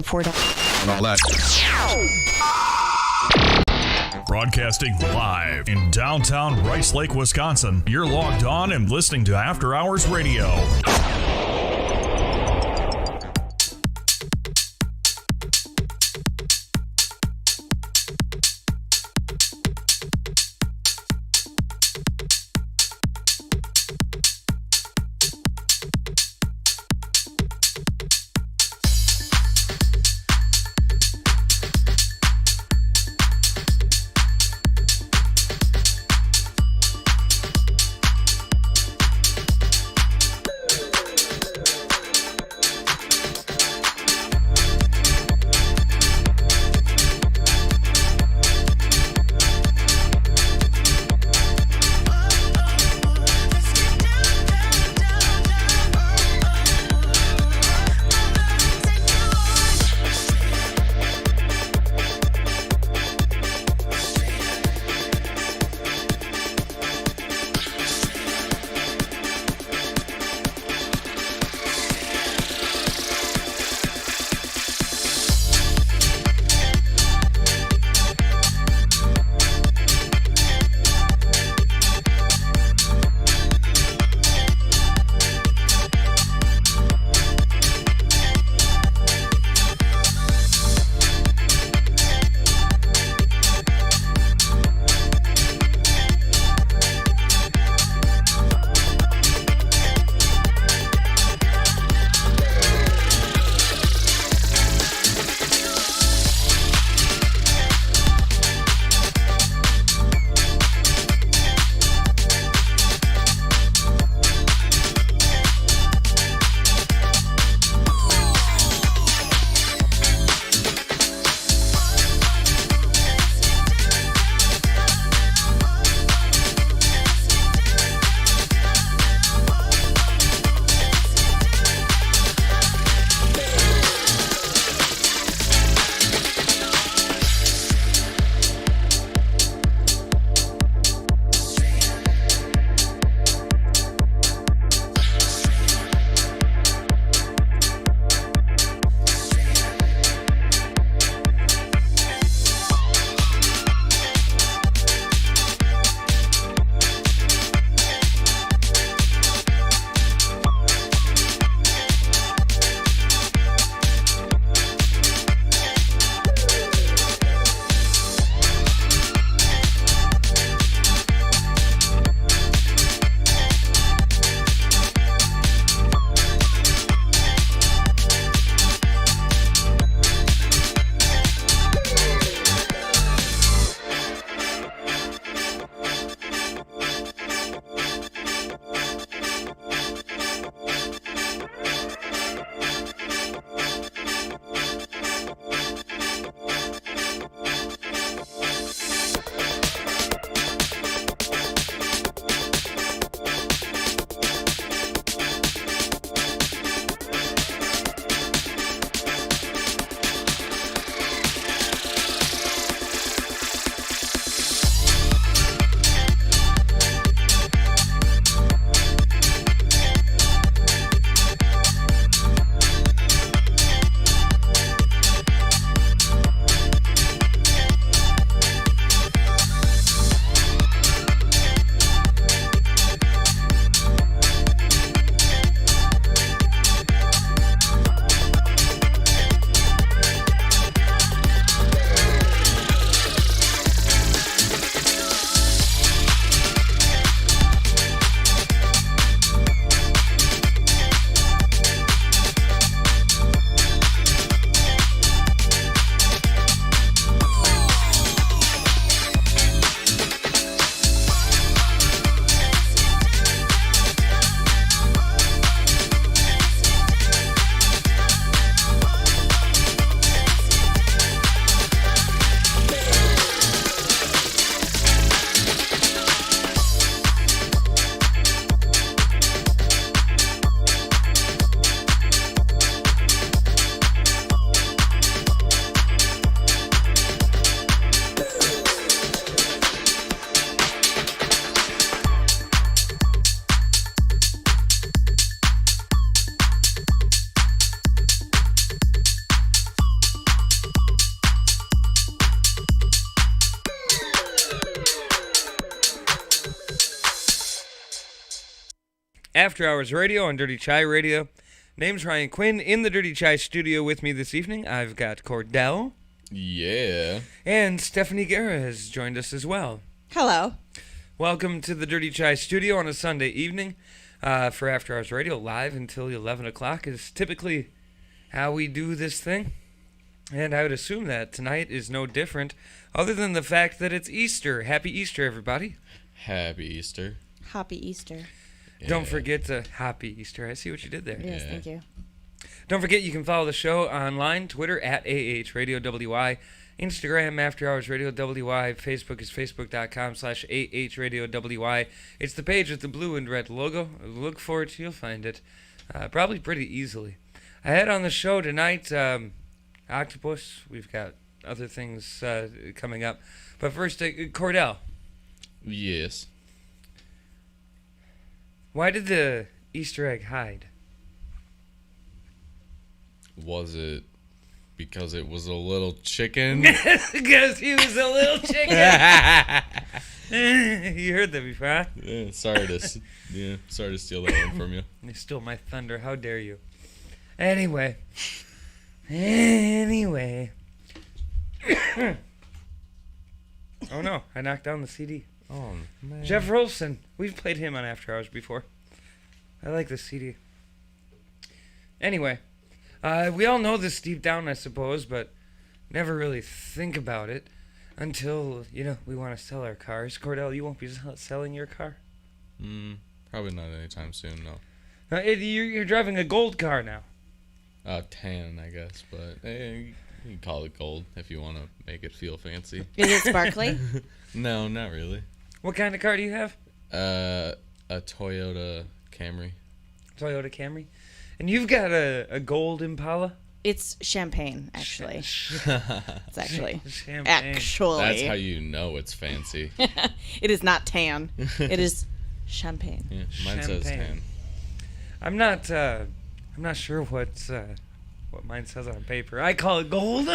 $4. And all that. Broadcasting live in downtown Rice Lake, Wisconsin. You're logged on and listening to After Hours Radio. After Hours Radio on Dirty Chai Radio. Name's Ryan Quinn. In the Dirty Chai studio with me this evening, I've got Kordell. Yeah. And Stephanie Guerra has joined us as well. Hello. Welcome to the Dirty Chai studio on a Sunday evening for After Hours Radio. Live until 11 o'clock is typically how we do this thing. And I would assume that tonight is no different, other than the fact that it's Easter. Happy Easter, everybody. Happy Easter. Happy Easter. Yeah. Don't forget to Happy Easter. I see what you did there. Yes, thank you. Don't forget you can follow the show online, Twitter at AH Radio WY, Instagram After Hours Radio WY, Facebook is facebook.com/AH Radio WY. It's the page with the blue and red logo. Look for it, you'll find it probably pretty easily. I had on the show tonight Octopus. We've got other things coming up. But first, Kordell. Yes. Why did the Easter egg hide? Was it because it was a little chicken? Because he was a little chicken. You heard that before, huh? Yeah, sorry to steal that one from you. You stole my thunder. How dare you? Anyway. Oh no, I knocked down the CD. Oh, man. Jeff Rolston. We've played him on After Hours before. I like this CD. Anyway, we all know this deep down, I suppose, but never really think about it until, we want to sell our cars. Kordell, you won't be selling your car? Probably not anytime soon, no. You're driving a gold car now. Tan, I guess, but you can call it gold if you want to make it feel fancy. Is it sparkly? No, not really. What kind of car do you have? A Toyota Camry. Toyota Camry? And you've got a gold Impala? It's champagne, actually. It's actually. Champagne. Actually. That's how you know it's fancy. It is not tan. It is champagne. Yeah, mine says tan. I'm not sure what mine says on paper. I call it gold.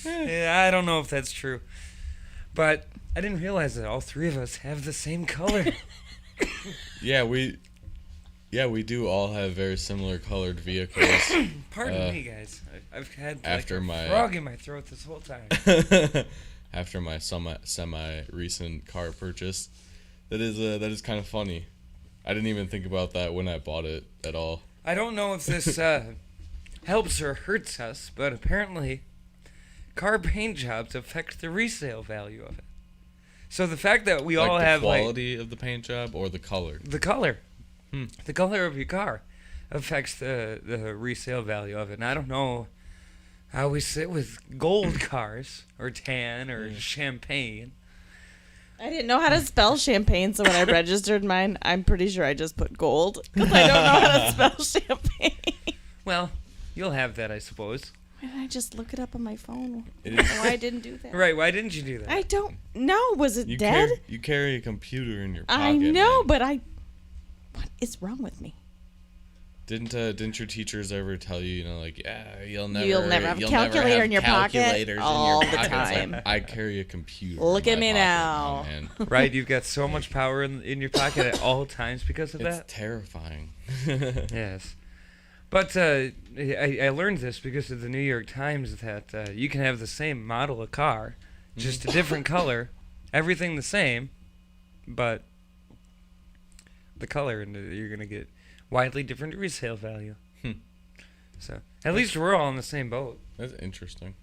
Yeah, I don't know if that's true. But I didn't realize that all three of us have the same color. Yeah, we do all have very similar colored vehicles. Pardon me, guys. I've had after a my frog in my throat this whole time. After my semi-recent car purchase. That is kind of funny. I didn't even think about that when I bought it at all. I don't know if this helps or hurts us, but apparently car paint jobs affect the resale value of it. So the fact that we all have the quality of the paint job or the color? The color. The color of your car affects the resale value of it. And I don't know how we sit with gold cars or tan or champagne. I didn't know how to spell champagne, so when I registered mine, I'm pretty sure I just put gold because I don't know how to spell champagne. Well, you'll have that, I suppose. Why did I just look it up on my phone? Why I didn't do that? Right, why didn't you do that? I don't know. Was it dead? You carry a computer in your pocket. I know, man. but what is wrong with me? Didn't your teachers ever tell you, you'll never have a calculator in your pocket all the time. I carry a computer. Look at me pocket now. Man. Right, you've got so much power in your pocket at all times because of that. It's terrifying. Yes. But I learned this because of the New York Times that you can have the same model of car, just a different color, everything the same, but the color, and you're going to get widely different resale value. So at least we're all in the same boat. That's interesting.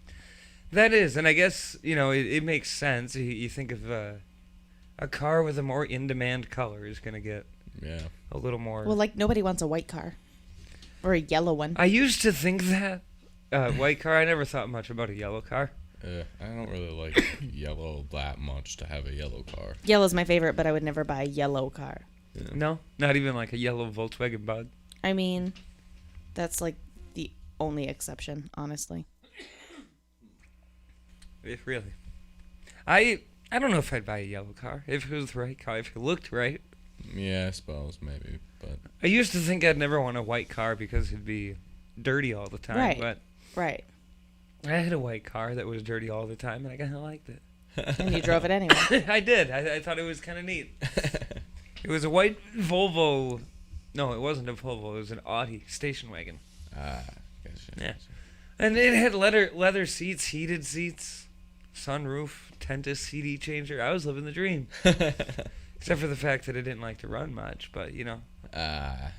That is, and I guess, it makes sense. You think of a car with a more in-demand color is going to get a little more... Well, nobody wants a white car. Or a yellow one. I used to think that. White car, I never thought much about a yellow car. I don't really like yellow that much to have a yellow car. Yellow's my favorite, but I would never buy a yellow car. Yeah. No? Not even like a yellow Volkswagen Bug? I mean, that's the only exception, honestly. Really? I don't know if I'd buy a yellow car. If it was the right car, if it looked right. Yeah, I suppose, maybe, but... I used to think I'd never want a white car because it'd be dirty all the time. Right. But Right. I had a white car that was dirty all the time, and I kind of liked it. And you drove it anyway. I did. I thought it was kind of neat. It was a white Volvo. No, it wasn't a Volvo. It was an Audi station wagon. Ah, gotcha. Yeah. And it had leather seats, heated seats, sunroof, Tentis CD changer. I was living the dream. Except for the fact that I didn't like to run much, but, you know. Yeah,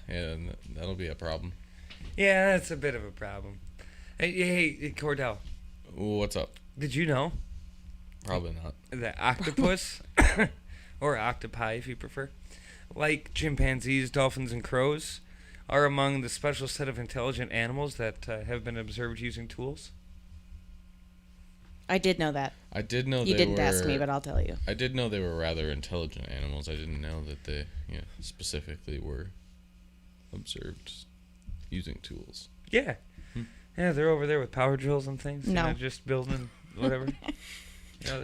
that'll be a problem. Yeah, that's a bit of a problem. Hey, Kordell. What's up? Did you know Probably not. that octopus, or octopi if you prefer, like chimpanzees, dolphins, and crows, are among the special set of intelligent animals that have been observed using tools? I did know that. I did know You they didn't were, ask me, but I'll tell you. I did know they were rather intelligent animals. I didn't know that they specifically were observed using tools. Yeah. Yeah, they're over there with power drills and things. No. You know, just building whatever.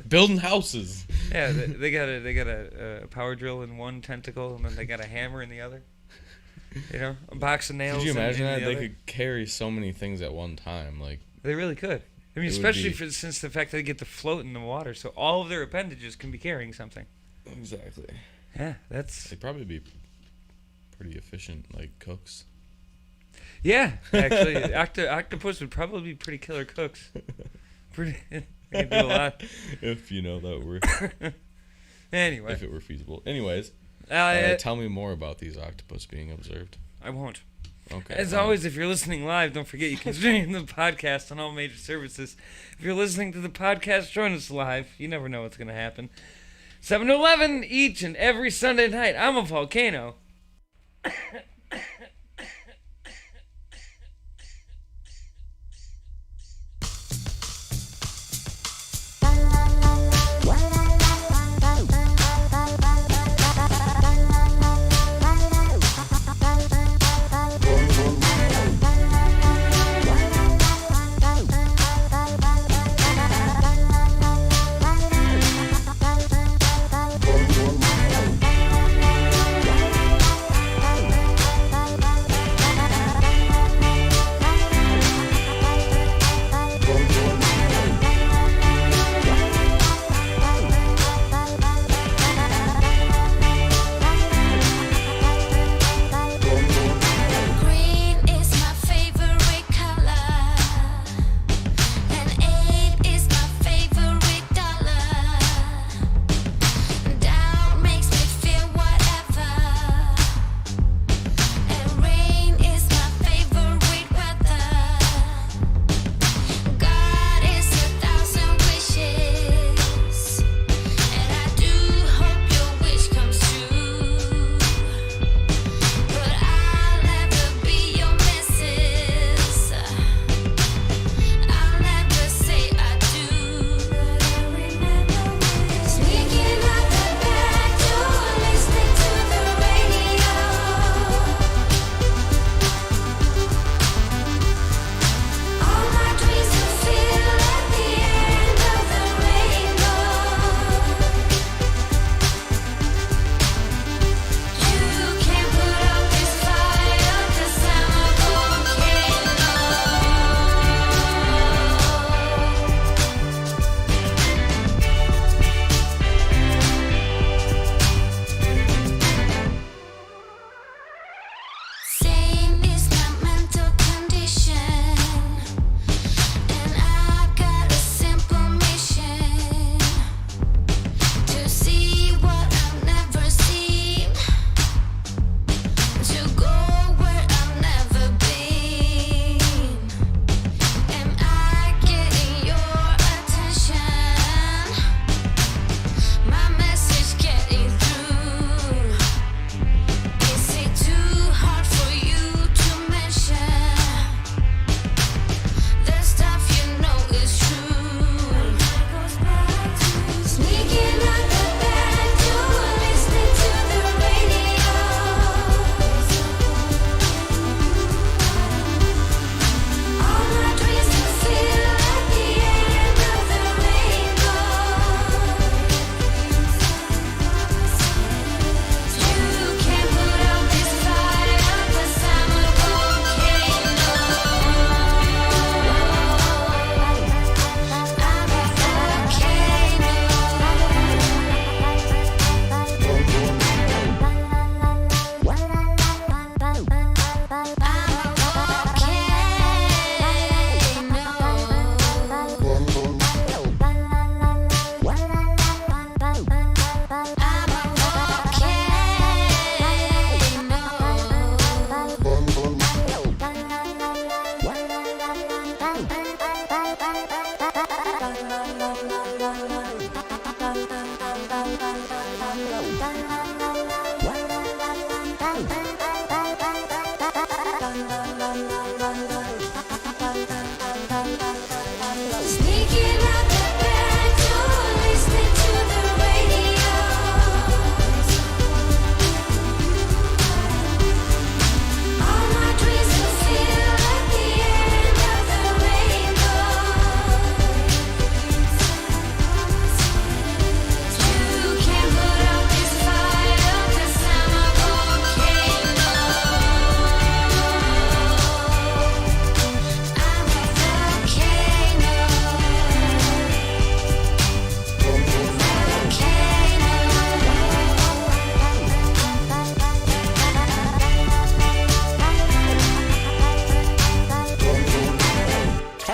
Building houses. Yeah, they got a power drill in one tentacle, and then they got a hammer in the other. You know, a box of nails. Could you imagine in that? the They other. could carry so many things at one time. Like, They really could. I mean, It would especially be- since the fact that they get to float in the water, so all of their appendages can be carrying something. exactly. Yeah, that's They'd probably be pretty efficient, like cooks. yeah. Actually, octopus would probably be pretty killer cooks. Pretty, they can do a lot. If you know that word. Anyway, If it were feasible. Anyways, I tell me more about these octopus being observed. won't. Okay. As fine. always, if you're listening live, don't forget you can stream the podcast on all major services. If you're listening to the podcast, join us live. You never know what's going to happen. 7 to 11 each and every Sunday night. I'm a volcano.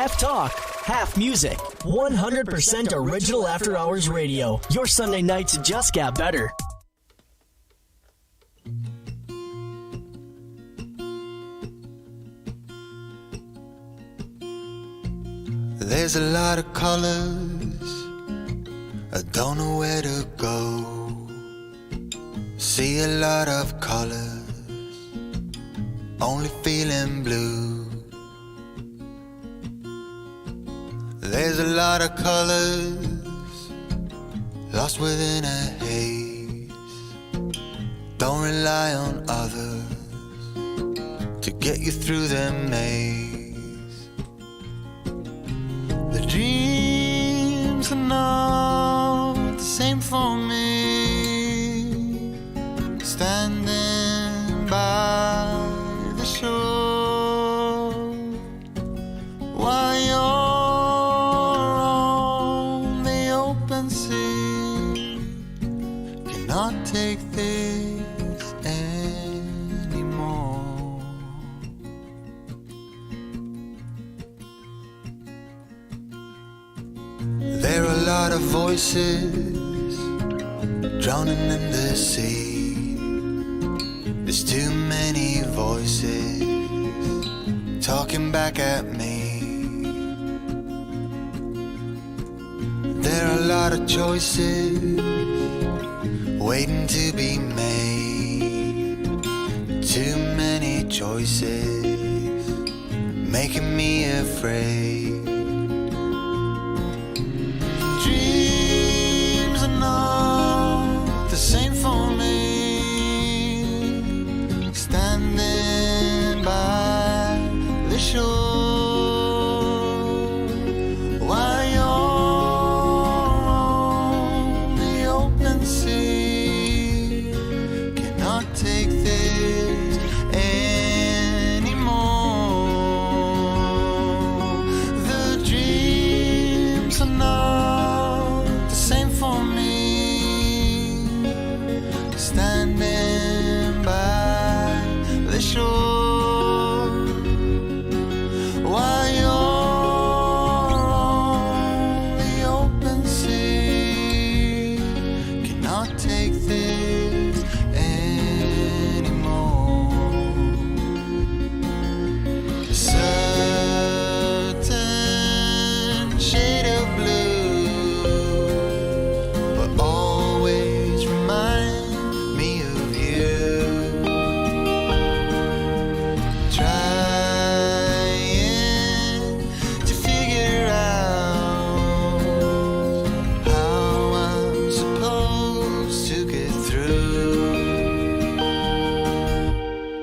half talk, half music. 100% original After Hours Radio. Your Sunday nights just got better. There's a lot of colors, I don't know where to go. See a lot of colors, only feeling blue. There's a lot of colors, lost within a haze. Don't rely on others to get you through the maze. The dreams are not the same for me. Standing by the shore while you're on the open sea. Cannot take this anymore. There are a lot of voices drowning in the sea. There's too many voices talking back at me. There are a lot of choices waiting to be made. Too many choices making me afraid. Dreams are not the same for me. Standing by the shore while you're on the open sea. Cannot take this anymore. The dreams are not the same for me. Standing by the shore while you're on the open sea. Cannot take this anymore. A certain shade of blue will always remind me of you. Trying to figure out how I'm supposed to get through.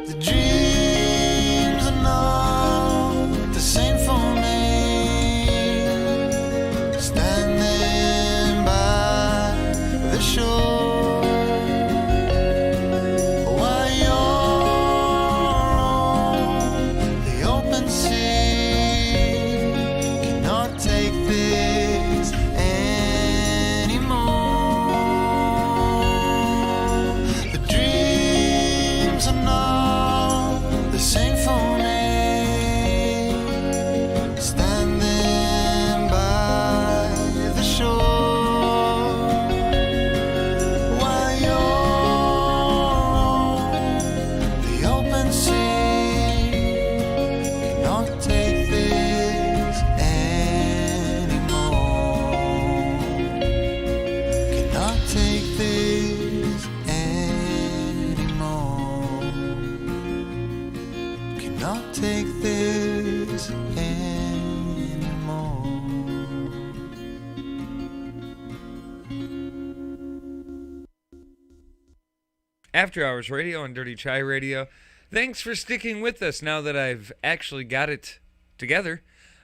The dreams are not the same for me. Standing by the shore while you're on the open sea. Cannot take this anymore. The dreams are not the same for me. Standing by the shore while you're on the open sea. Cannot take this anymore. Cannot take this anymore. Cannot take this anymore. After Hours Radio and Dirty Chai Radio. Thanks for sticking with us now that I've actually got it together.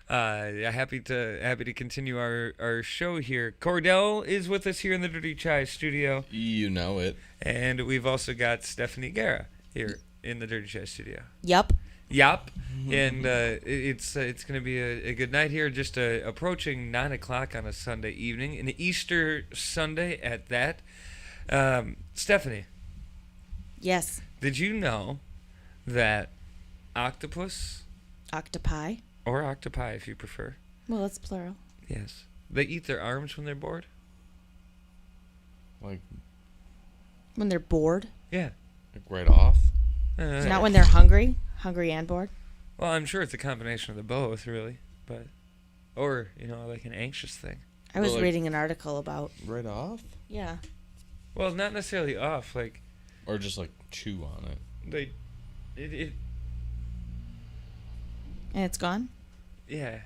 Happy to continue our show here. Kordell is with us here in the Dirty Chai studio, You know it. and we've also got Stephanie Guerra here in the Dirty Chai studio. Yup. Yup. And it's going to be a good night here, just approaching 9 o'clock on a Sunday evening, an Easter Sunday at that. Stephanie, Yes. did you know that Octopus Octopi. Or octopi, if you prefer. Well, it's plural. Yes. They eat their arms when they're bored? Like When they're bored. Yeah. right off? Not when they're hungry. Hungry and bored. Well, I'm sure it's a combination of the both, really. But, or, like an anxious thing. I was Well, like- reading an article about. Right off? Yeah. Well, not necessarily off. Or just like chew on it. And it's gone. Yeah.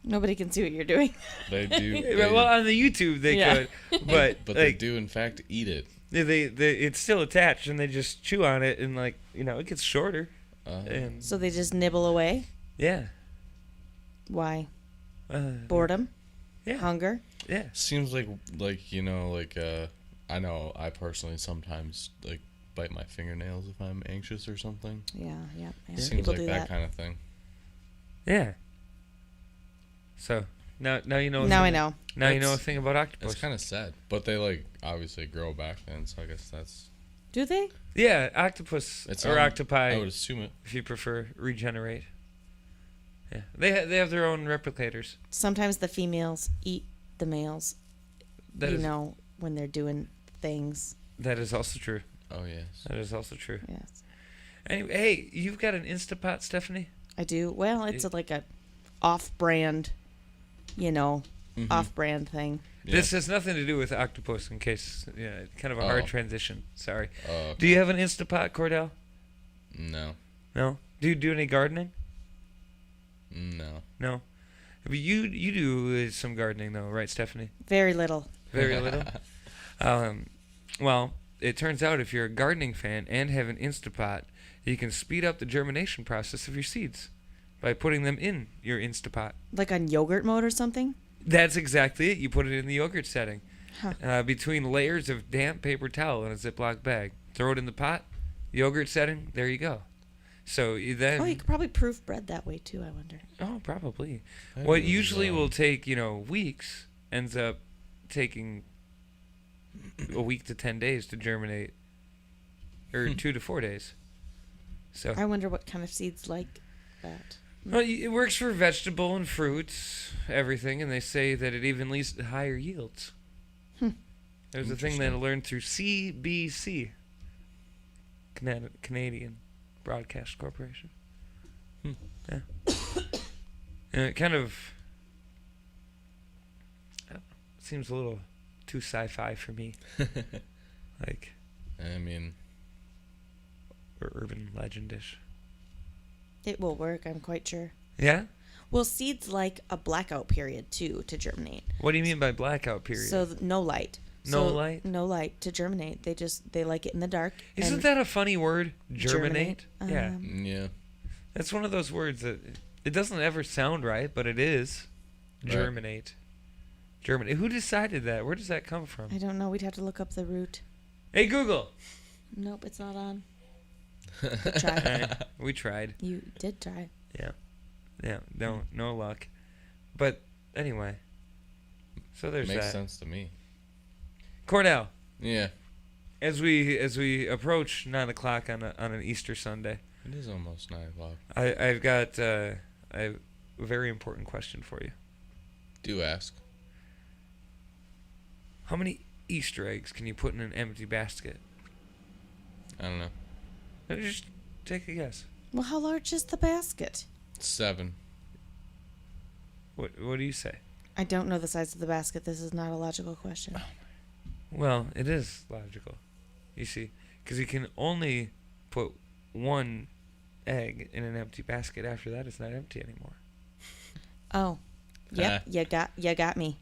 Nobody can see what you're doing. They do. Well, on the YouTube they Yeah. could, but they do in fact eat it. they it's still attached and they just chew on it and it gets shorter. And So they just nibble away. yeah. Why? Uh, Boredom. Yeah. Hunger. Yeah. Seems like I know I personally sometimes bite my fingernails if I'm anxious or something. Yeah. Seems People like do that kind of thing. Yeah. So now you know. Now I know. Now you know a thing about octopus. It's kind of sad, but they obviously grow back then, so I guess that's. Do they? Yeah, octopus or octopi, I would assume it. if you prefer, regenerate. Yeah, they have their own replicators. Sometimes the females eat the males. That is when they're doing things. that is also true. Oh yes. That is also true. Yes. Anyway, hey, you've got an Instapot, Stephanie? I do. Well, it's like a off-brand, off-brand thing. Yeah. This has nothing to do with octopus. In case, kind of a hard Oh. transition. Sorry. Okay. Do you have an Instapot, Kordell? No. No. Do you do any gardening? No. No. But you do some gardening though, right, Stephanie? Very little. Very little. Well, it turns out if you're a gardening fan and have an Instapot, you can speed up the germination process of your seeds by putting them in your Instapot. Like on yogurt mode or something? That's exactly it. You put it in the yogurt setting. Huh. Between layers of damp paper towel in a Ziploc bag. Throw it in the pot, yogurt setting, there you go. So you then... Oh, you could probably proof bread that way too, I wonder. Oh, probably. I What didn't usually know. will take, weeks ends up taking a week to 10 days to germinate. Or 2 to 4 days. So I wonder what kind of seeds like that. well, it works for vegetable and fruits, everything, and they say that it even leads to higher yields. There's a thing that I learned through CBC, Canadian Broadcast Corporation. Yeah. And it kind of seems a little too sci-fi for me. I mean, Or urban legendish. It will work, I'm quite sure. Yeah? Well, seeds like a blackout period too to germinate. What do you mean by blackout period? So no light. No light? No light to germinate. They like it in the dark. Isn't and that a funny word? Germinate? Yeah. yeah. That's one of those words that it doesn't ever sound right, but it is. Right. Germinate. Germinate. Who decided that? Where does that come from? I don't know. We'd have to look up the root. Hey, Google. Nope, it's not on. We tried. We tried. You did try. Yeah. No luck. But anyway. So there's Makes that. sense to me. Kordell, Yeah. as we approach 9:00 on an Easter Sunday, It is almost 9:00. I've got a very important question for you. Do ask. How many Easter eggs can you put in an empty basket? I don't know. Just take a guess. Well, how large is the basket? 7. What do you say? I don't know the size of the basket. This is not a logical question. Well, it is logical. You see, because you can only put one egg in an empty basket. After that, it's not empty anymore. Oh, yep. You got me.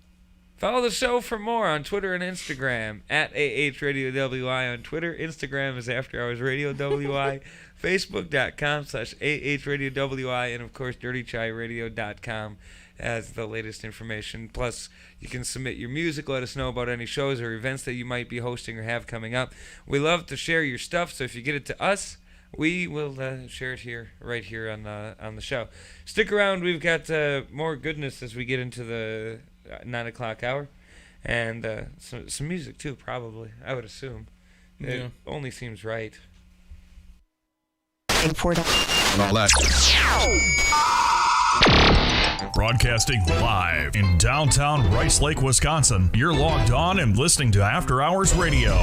Follow the show for more on Twitter and Instagram at AHRadioWI on Twitter. Instagram is After Hours Radio WI. Facebook.com/AHRadioWI. And, of course, DirtyChaiRadio.com as the latest information. Plus, you can submit your music. Let us know about any shows or events that you might be hosting or have coming up. We love to share your stuff, so if you get it to us, we will share it right here on the show. Stick around. We've got more goodness as we get into the 9:00 hour, and some music too, probably. I would assume. Yeah. It only seems right. And all that. Broadcasting live in downtown Rice Lake, Wisconsin. You're logged on and listening to After Hours Radio.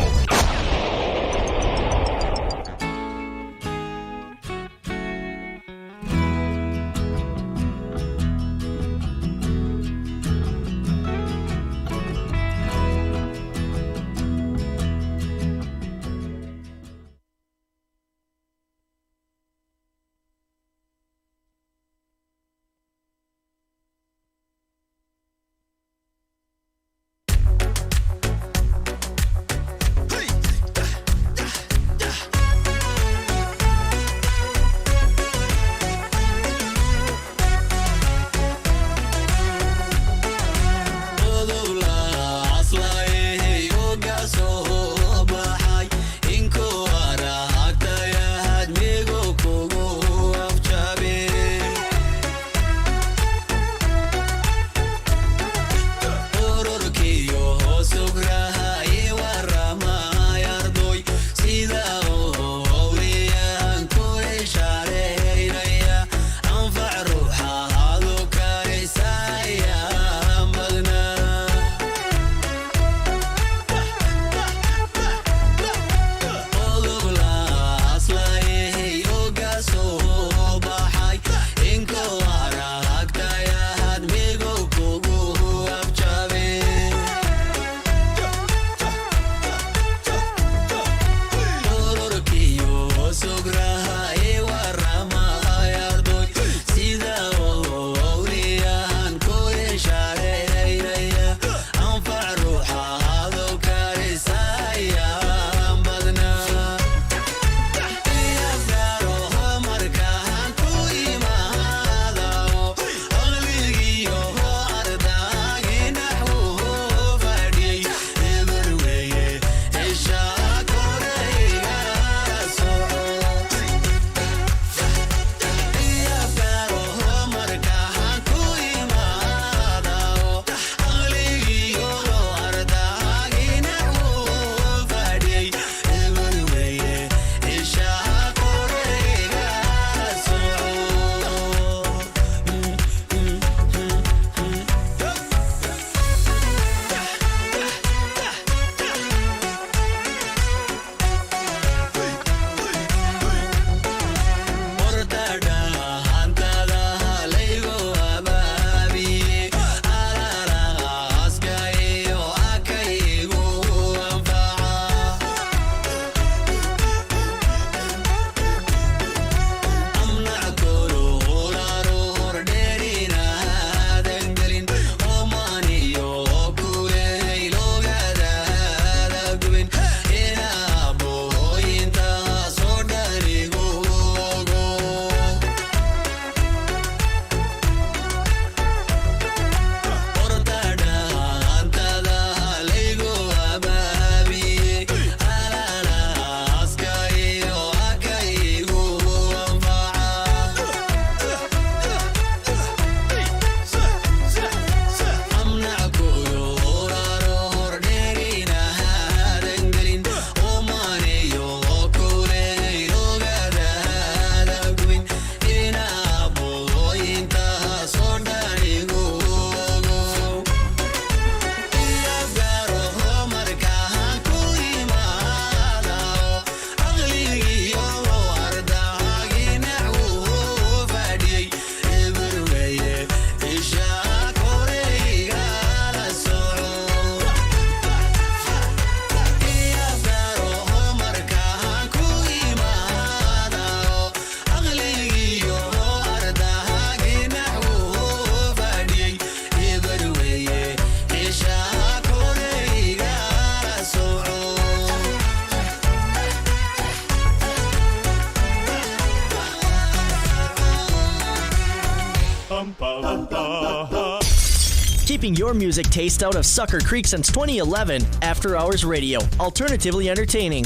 Keeping your music taste out of Sucker Creek since 2011, After Hours Radio, alternatively entertaining.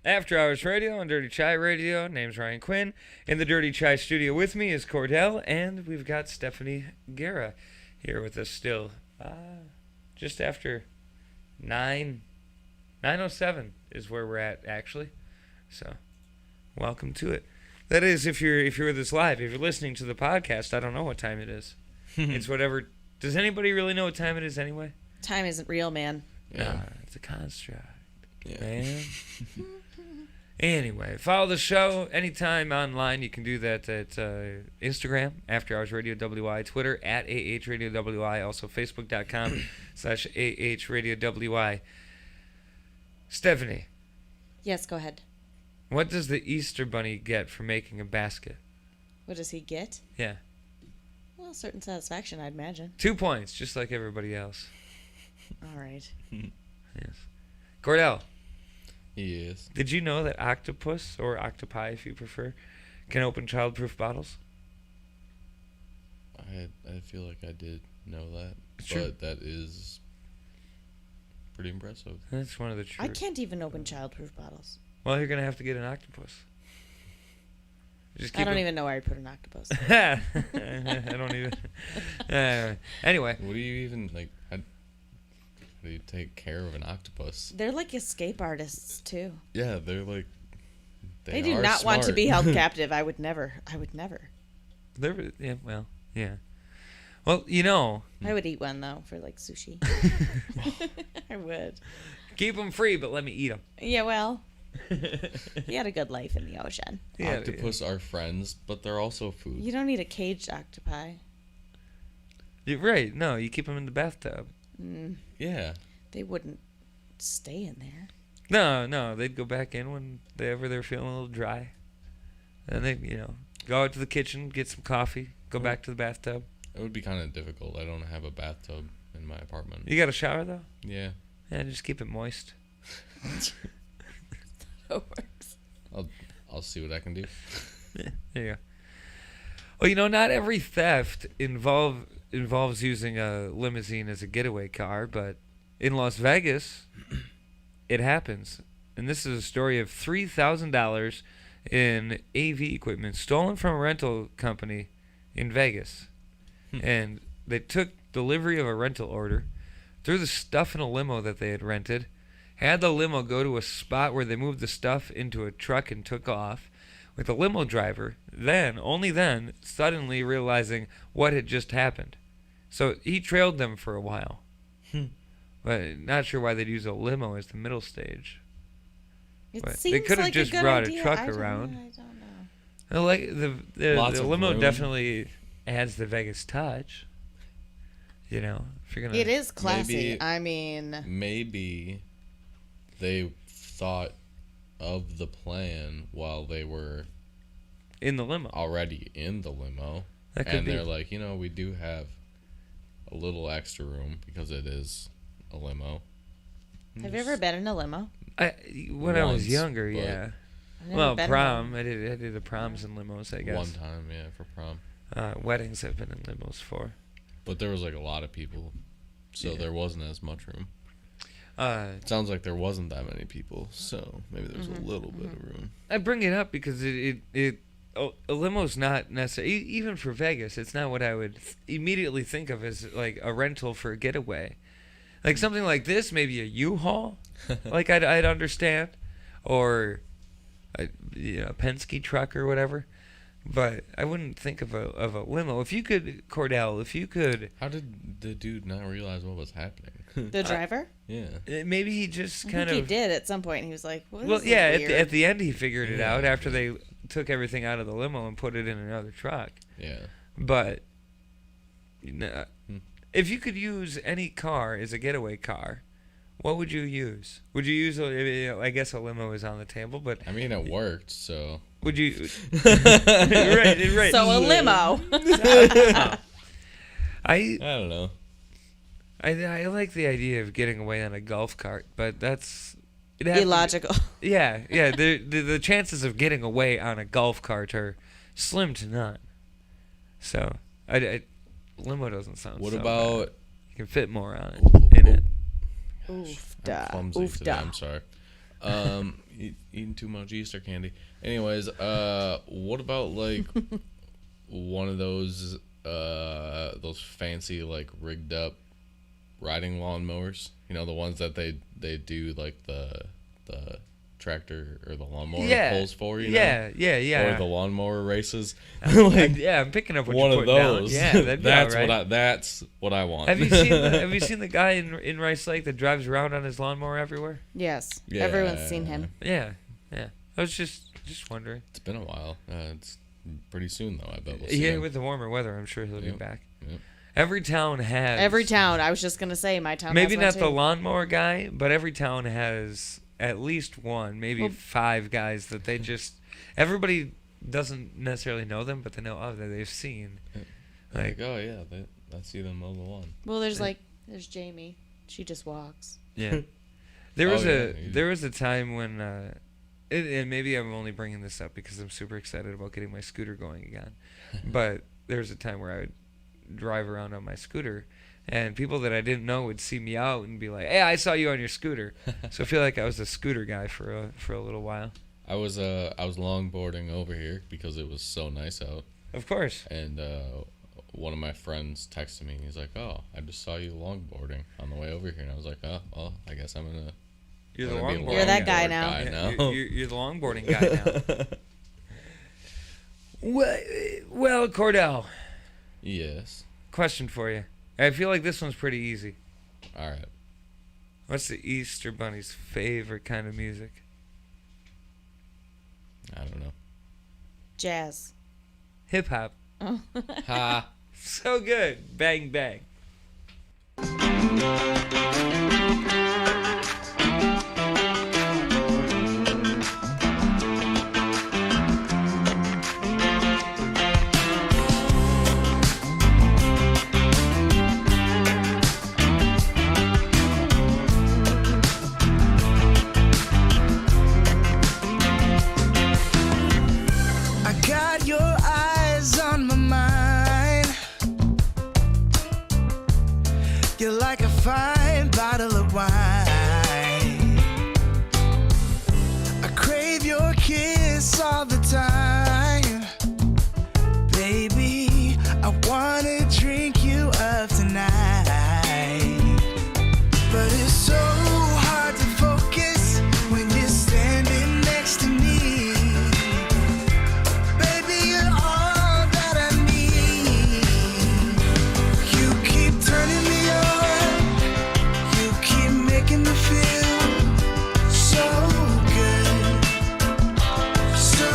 After Hours Radio on Dirty Chai Radio. Name's Ryan Quinn. In the Dirty Chai studio with me is Kordell, and we've got Stephanie Guerra here with us still. Just after 9:07 is where we're at, actually. So, welcome to it. That is, if you're with us live. If you're listening to the podcast, I don't know what time it is. It's whatever. Does anybody really know what time it is anyway? Time isn't real, man. Nah, it's a construct, Yeah. man. Anyway, follow the show anytime online. You can do that at Instagram, After Hours Radio WI, Twitter at AH Radio WI, also Facebook.com/AH Radio WI. Stephanie, Yes, go ahead. what does the Easter Bunny get for making a basket? What does he get? Yeah. Well, certain satisfaction, I'd imagine. 2 points, just like everybody else. All right. Yes. Kordell, Yes. did you know that octopus, or octopi if you prefer, can open childproof bottles? I feel like I did know that, It's but true. that is pretty impressive. That's one of the true. I can't even open childproof bottles. Well, you're going to have to get an octopus. Just I don't them- even know where I put an octopus. I don't even. Anyway, What do you even like? How do you take care of an octopus? They're like escape artists, too. Yeah, they're like. They do are not want to smart. be held captive. I would never. yeah. Well, yeah. Well, you know, I would eat one, though, for like sushi. I would. keep them free, but let me eat them. Yeah, well, he had a good life in the ocean. Yeah, Octopus are friends, but they're also food. You don't need a caged octopi. You're right. No, you keep them in the bathtub. Yeah. They wouldn't stay in there. No, they'd go back in when they're feeling a little dry, and they, go out to the kitchen, get some coffee, go back to the bathtub. It would be kind of difficult. I don't have a bathtub in my apartment. You got a shower though? Yeah. Yeah, just keep it moist. It works. I'll see what I can do. Yeah, there you go. Well, not every theft involves using a limousine as a getaway car, but in Las Vegas, it happens. And this is a story of $3,000 in AV equipment stolen from a rental company in Vegas. And they took delivery of a rental order, threw the stuff in a limo that they had rented, had the limo go to a spot where they moved the stuff into a truck and took off, with the limo driver only then, suddenly realizing what had just happened. So he trailed them for a while. But not sure why they'd use a limo as the middle stage. It But seems they could have like just a good brought idea. a truck I don't around. know, I don't know. Well, like the Lots of limo room. definitely adds the Vegas touch. If you're gonna. It is classy. Maybe- I mean, Maybe they thought of the plan while they were in the limo. already in the limo. That could And be. they're like, we do have a little extra room because it is a limo. have you ever been in a limo? When I was Once, younger, but- yeah. I've never Well, been in prom. one. I did the proms in limos, I guess. One time, yeah, for prom. Weddings I've been in limos for. But there was like a lot of people, so Yeah. there wasn't as much room. It Sounds like there wasn't that many people, so maybe there's a little bit of room. I bring it up because a limo's not necessarily, even for Vegas, it's not what I would immediately think of as like a rental for a getaway. Like something like this, maybe a U-Haul, like I'd understand, or a Penske truck or whatever. But I wouldn't think of a limo. If you could, Cordell, How did the dude not realize what was happening? The driver? Yeah. maybe he just I kind think of. he did at some point. He was like, "What is Well, this yeah. weird?" At the end, he figured it Yeah. out after they took everything out of the limo and put it in another truck. Yeah. But if you could use any car as a getaway car, what would you use? Would you use? I guess a limo is on the table, but I mean, it worked, so. would you? right. So a limo. I don't know. I like the idea of getting away on a golf cart, but that's it'd have to be- Illogical. Yeah. The chances of getting away on a golf cart are slim to none. So, limo doesn't sound. What so about? bad. You can fit more on it in it. Oof, I'm clumsy today. I'm sorry. eating too much Easter candy. Anyways, what about like one of those fancy like rigged up riding lawnmowers? You know, the ones that they do like the tractor or the lawnmower pulls for, you know? Yeah. Or the lawnmower races. I'm picking up what one you're of putting those. down. Yeah, that'd be that's what I want. Have you seen the guy in Rice Lake that drives around on his lawnmower everywhere? Yes. Yeah. Everyone's seen him. Yeah. I was just wondering. It's been a while. It's pretty soon though. I bet we'll see Yeah, him. with the warmer weather, I'm sure he'll be Yep. back. Yep. Every town has. Every town. I was just gonna say my town. Maybe has one not too. the lawnmower guy, but every town has at least one, maybe Well- 5 guys that they just. Everybody doesn't necessarily know them, but they know of that they've seen. Like, oh yeah, I see them mow the lawn. Well, there's Jamie. She just walks. Yeah. There was Oh, yeah, there was a time when and maybe I'm only bringing this up because I'm super excited about getting my scooter going again. But there was a time where I would drive around on my scooter and people that I didn't know would see me out and be like, "Hey, I saw you on your scooter." So I feel like I was a scooter guy for a little while. I was longboarding over here because it was so nice out. Of course. And one of my friends texted me. He's like, "Oh, I just saw you longboarding on the way over here." And I was like, "Oh, well, I guess I'm gonna." You're the gonna be a longboard. You're that guy longboard now. guy Yeah, now. you're the longboarding guy now. Well, Kordell, Yes. question for you. I feel like this one's pretty easy. All right. What's the Easter Bunny's favorite kind of music? I don't know. Jazz. Hip hop. Ha. So good. Bang, bang. I got your eyes on my mind. You're like a fine bottle of wine. I crave your kiss all the time. Baby, I wanna drink you up tonight. But it's so hard to focus when you're standing next to me. Baby, you're all that I need. You keep turning me on. You keep making me feel so good. So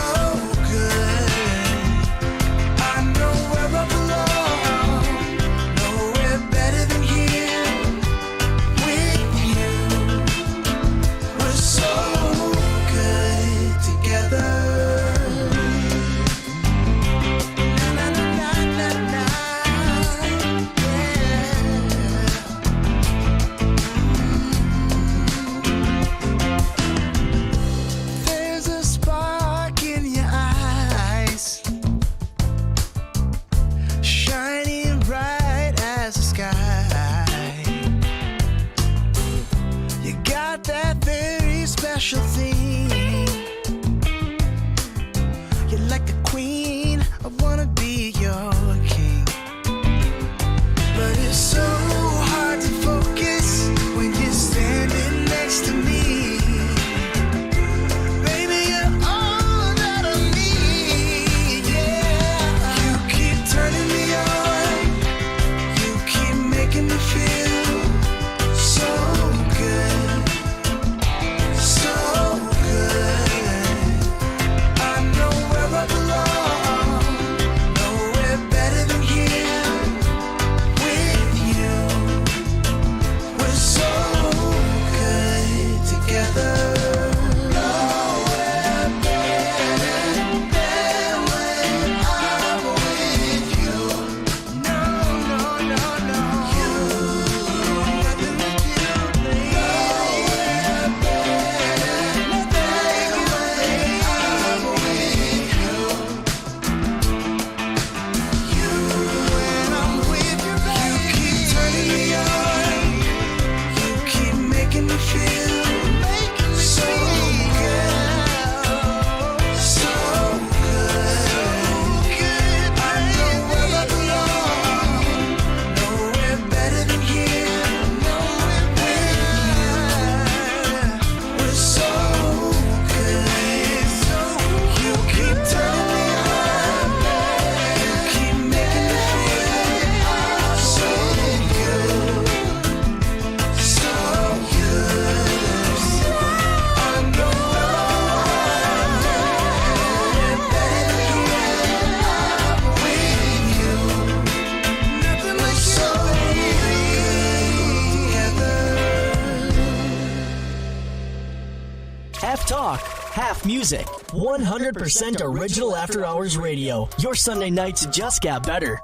talk, half music. 100% original After Hours Radio. Your Sunday nights just got better.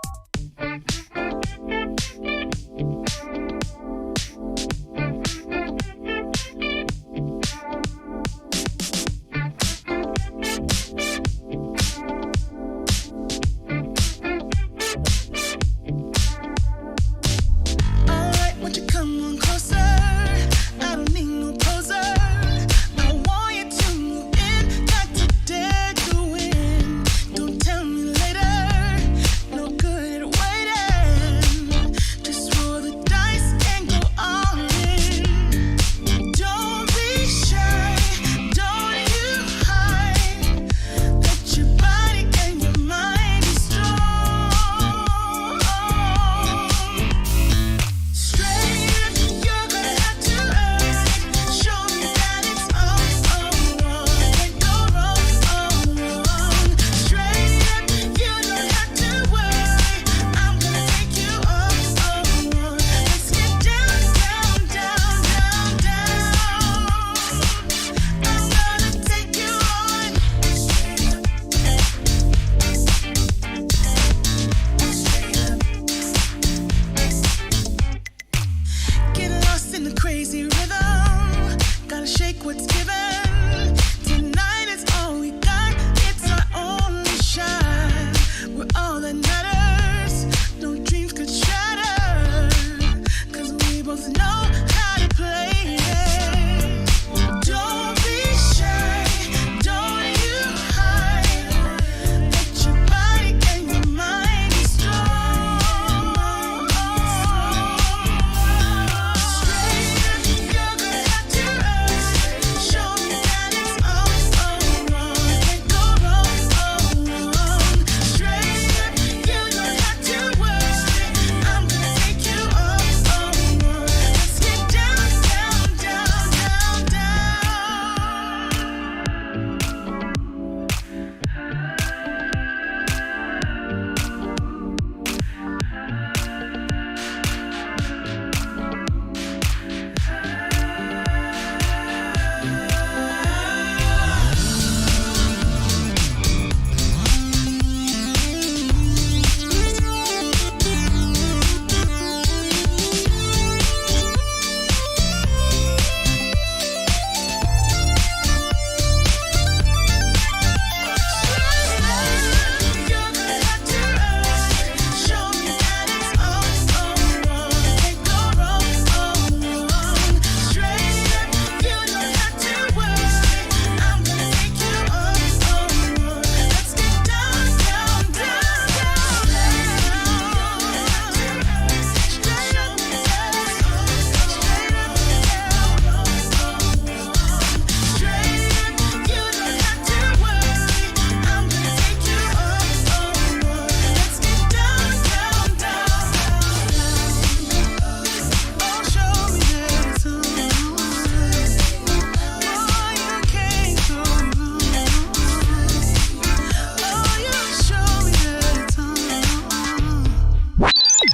Tell me later, no good at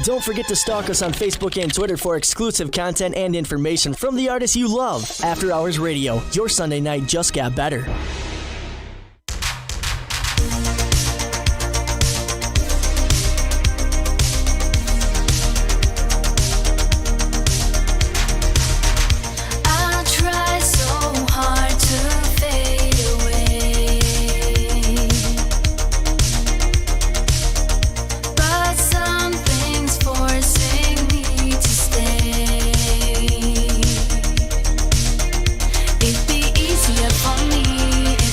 Don't forget to stalk us on Facebook and Twitter for exclusive content and information from the artists you love. After Hours Radio, your Sunday night just got better. It'd be easier for me if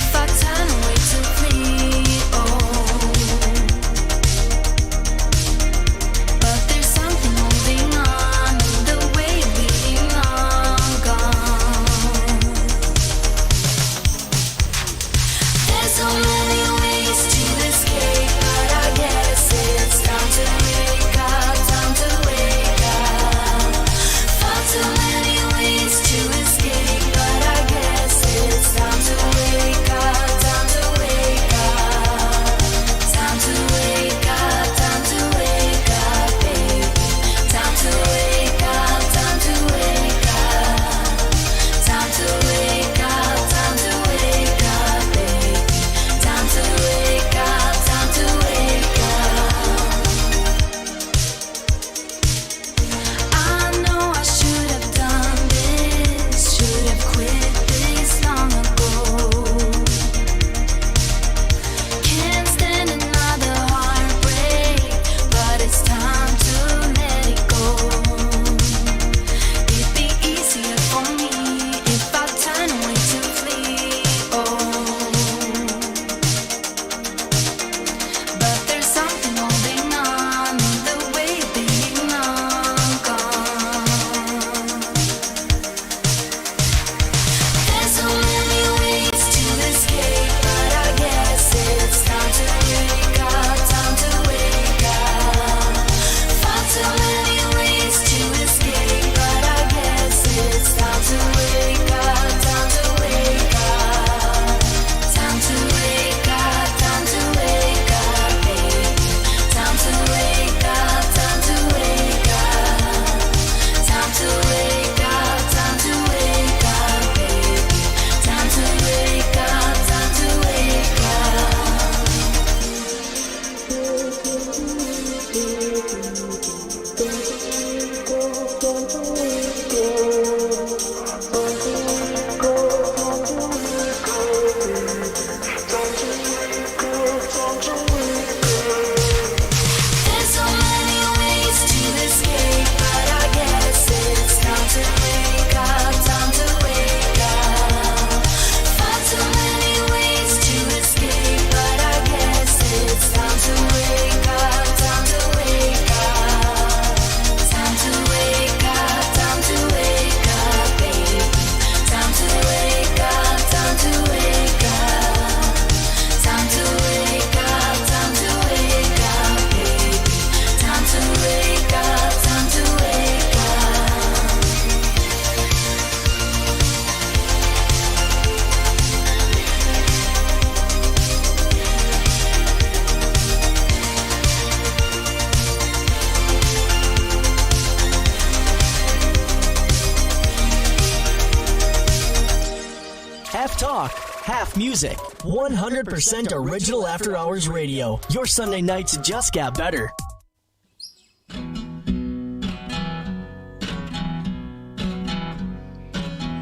talk, half music. 100% original After Hours Radio. Your Sunday nights just got better.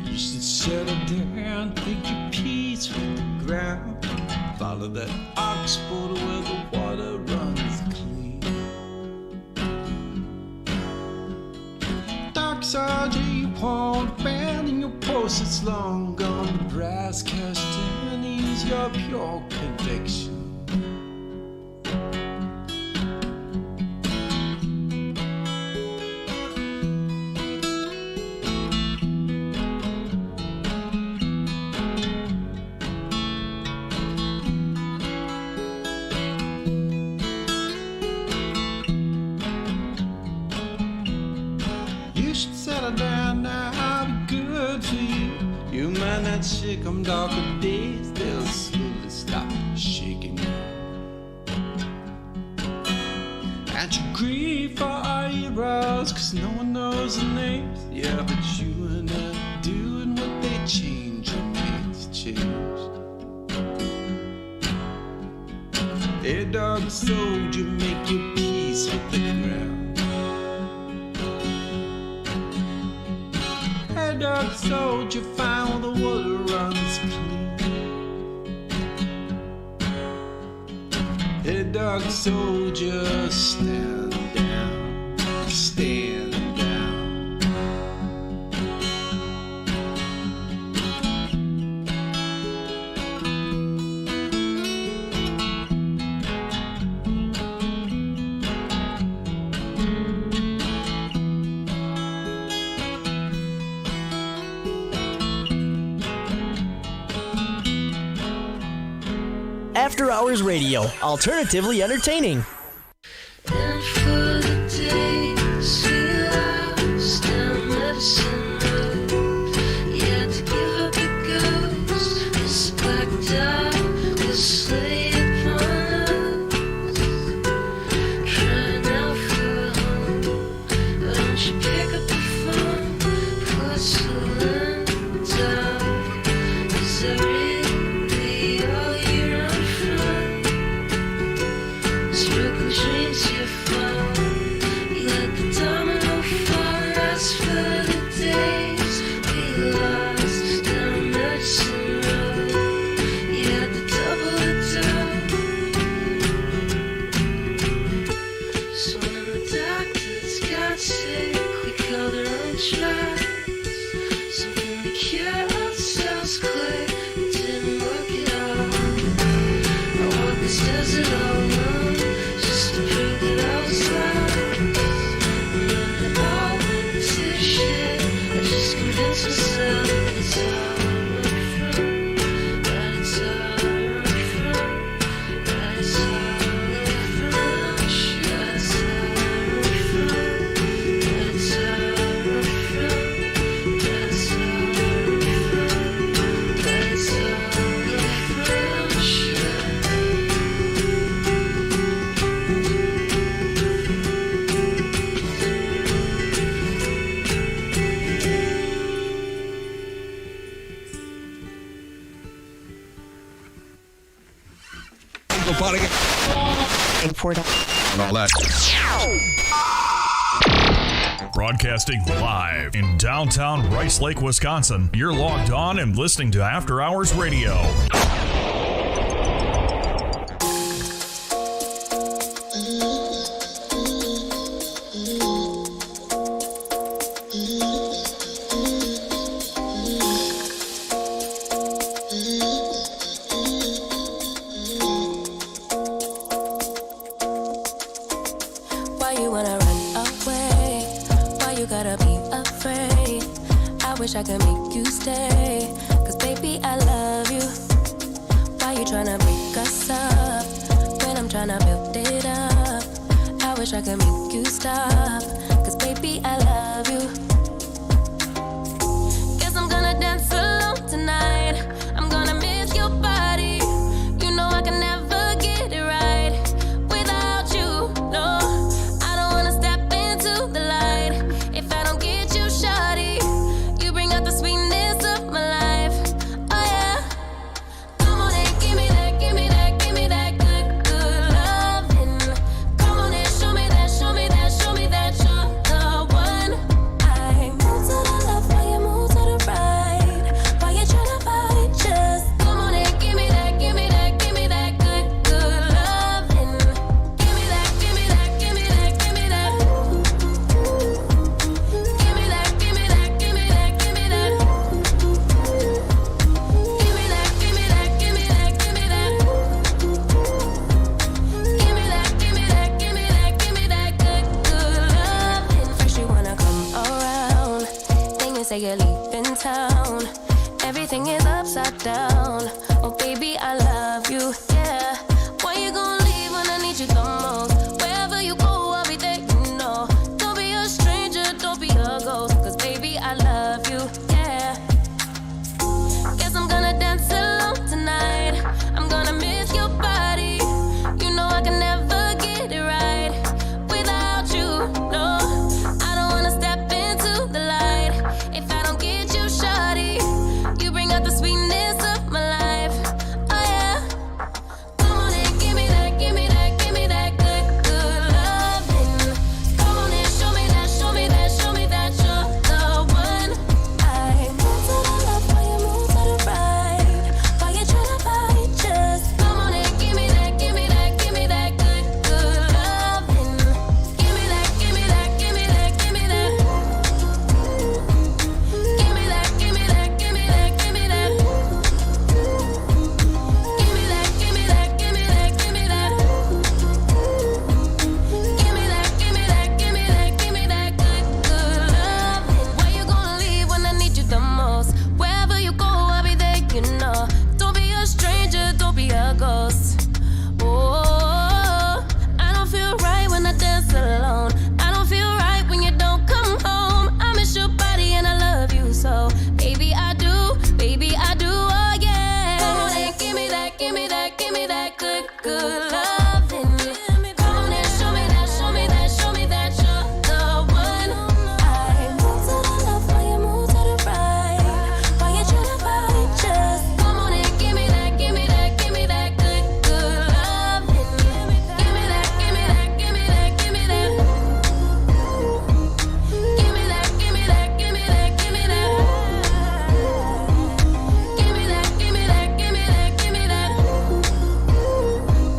You should settle down, pick your peace from the ground. Follow that ox boat where the water runs clean. Dark sergeant, you won't abandon your post, it's long gone. The brass castanets, your pure conviction. Down now, I'll be good to you. You mind that sick, I'm darker days, they'll slowly stop shaking you. And you grieve for our heroes, cause no one knows their names. Yeah, but you and I doing what they change, your names changed. Hey, dog soldier, make your peace with the ground. Dark soldier, found the water runs clean. Hey, dark soldier, stand down, stand down. After Hours Radio, alternatively entertaining. And for the days we lost down Medicine Road, yeah, to give up the ghost, this black dog will slay upon us. Crying out for home, why don't you pick up the phone, porcelain doll, is that really all you're on front? Broken dreams you found, you let the domino fall. As for the days we lost down Medicine Road, you had to double the dough. So when the doctors got sick, we called our own shots, something to cure ourselves quick. It didn't work at all. I walked this desert all alone, just to prove that I was lost. And then it all went to shit. I just convinced myself that it's all I run from, that it's all I run from, that it's all I live from. Sure, it's all I run from, that it's all I run from, that it's all I run from, that it's all I live from. Sure. Broadcasting live in downtown Rice Lake, Wisconsin. You're logged on and listening to After Hours Radio. Why you wanna run away? Why you gotta be afraid? I wish I could make you stay, cause baby I love you. Why you tryna break us up when I'm tryna build it up? I wish I could make you stop, cause baby I love you. Guess I'm gonna dance alone tonight. I'm gonna miss your body. You know I can never get it right without you. No, I don't wanna step into the light if I don't get you, shawty. You bring out the sweetness of my life. Oh yeah. upside down. Oh, baby, I love you, yeah. Why you gonna leave when I need you the most? Wherever you go, I'll be there, you know. Don't be a stranger, don't be a ghost. Cause baby, I love you, yeah. Guess I'm gonna dance alone tonight. I'm gonna miss your body. You know I can never get it right without you, no. I don't wanna step into the light if I don't get you, shawty. You bring out the sweetness of my life, oh yeah. Come on and give me that, give me that, give me that good, good loving. Come on and show me that, show me that, show me that you're the one. I move to the left while you move to the right. While you try to fight, just come on and give me that, give me that, give me that good, good loving. Give me that, give me that, give me that, give me that. Give me that, give me that, give me that, give me that. Give me that, give me that, give me that, give me that. Give me that, give me that, give me that, give me that good, good loving. Where you gonna leave when I need you the most? Wherever you go, I'll be there, you know. Don't be a stranger, don't be a ghost. Oh, I don't feel right when I dance alone. I don't feel right when you don't come home. I miss your body and I love you so. Baby, I do, oh yeah. Come on and give me that, give me that, give me that good, good loving. Come on and show me that, show me that, show me that you're the one. I move to the left while you move to the right. While you try to fight, just come on and give me that, give me that, give me that good, good loving. Give me that, give me that, give me that, give me that. Give me that, give me that, give me that, give me that. Give me that, give me that, give me that, give me that.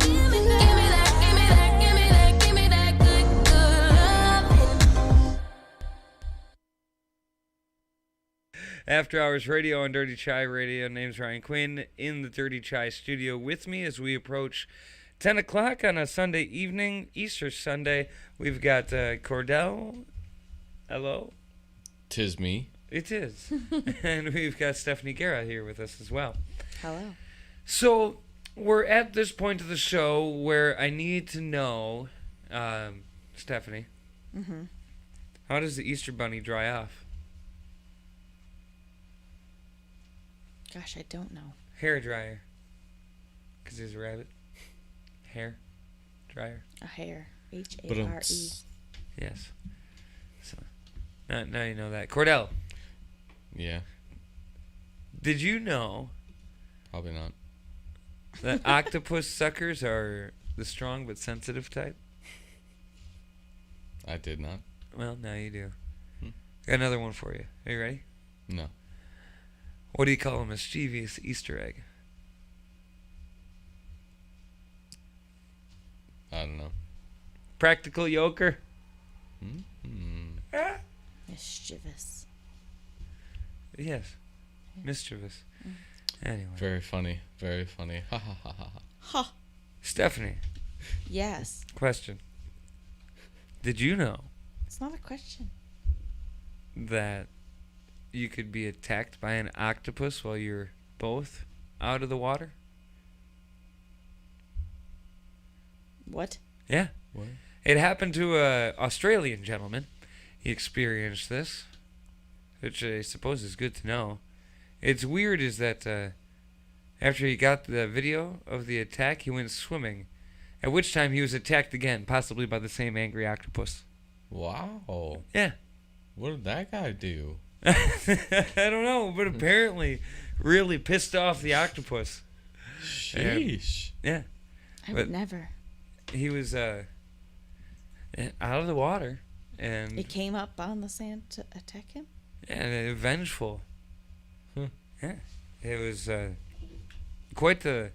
Give me that, give me that, give me that, give me that good, good loving. After Hours Radio on Dirty Chai Radio. Name's Ryan Quinn in the Dirty Chai studio with me as we approach 10 o'clock on a Sunday evening, Easter Sunday. We've got Kordell. Hello. 'Tis me. It is. And we've got Stephanie Guerra here with us as well. Hello. So we're at this point of the show where I need to know, Stephanie, how does the Easter Bunny dry off? Gosh, I don't know. Hair dryer. Because he's a rabbit. Hair dryer. A hair. H-A-R-E. Yes. So now you know that. Kordell, Yeah, did you know probably not. that octopus suckers are the strong but sensitive type? I did not. Well, now you do. Got another one for you. Are you ready? No. What do you call a mischievous Easter egg? I don't know. Practical yoker? Mischievous. Yes. Mischievous. Anyway. Very funny. Very funny. Ha ha ha ha. Ha. Stephanie, Yes. question. Did you know It's not a question. that you could be attacked by an octopus while you're both out of the water? What? Yeah. What? It happened to a Australian gentleman. He experienced this, which I suppose is good to know. It's weird is that after he got the video of the attack, he went swimming, at which time he was attacked again, possibly by the same angry octopus. Wow. Yeah. What did that guy do? I don't know, but apparently really pissed off the octopus. Sheesh. Yeah. I But- would never. He was out of the water and It came up on the sand to attack him? vengeful. Yeah. It was quite the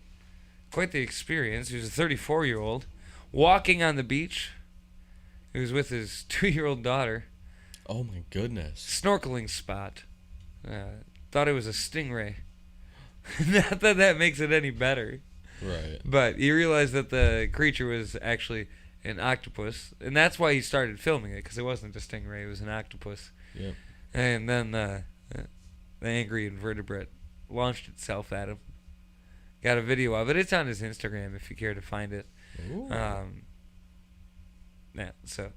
experience. He was a 34-year-old walking on the beach. He was with his 2-year-old daughter. Oh my goodness. Snorkeling spot. Thought it was a stingray. Not that that makes it any better. Right. But he realized that the creature was actually an octopus. And that's why he started filming it, because it wasn't a stingray, it was an octopus. Yep. And then the angry invertebrate launched itself at him. Got a video of it. It's on his Instagram if you care to find it. Ooh. Yeah, so.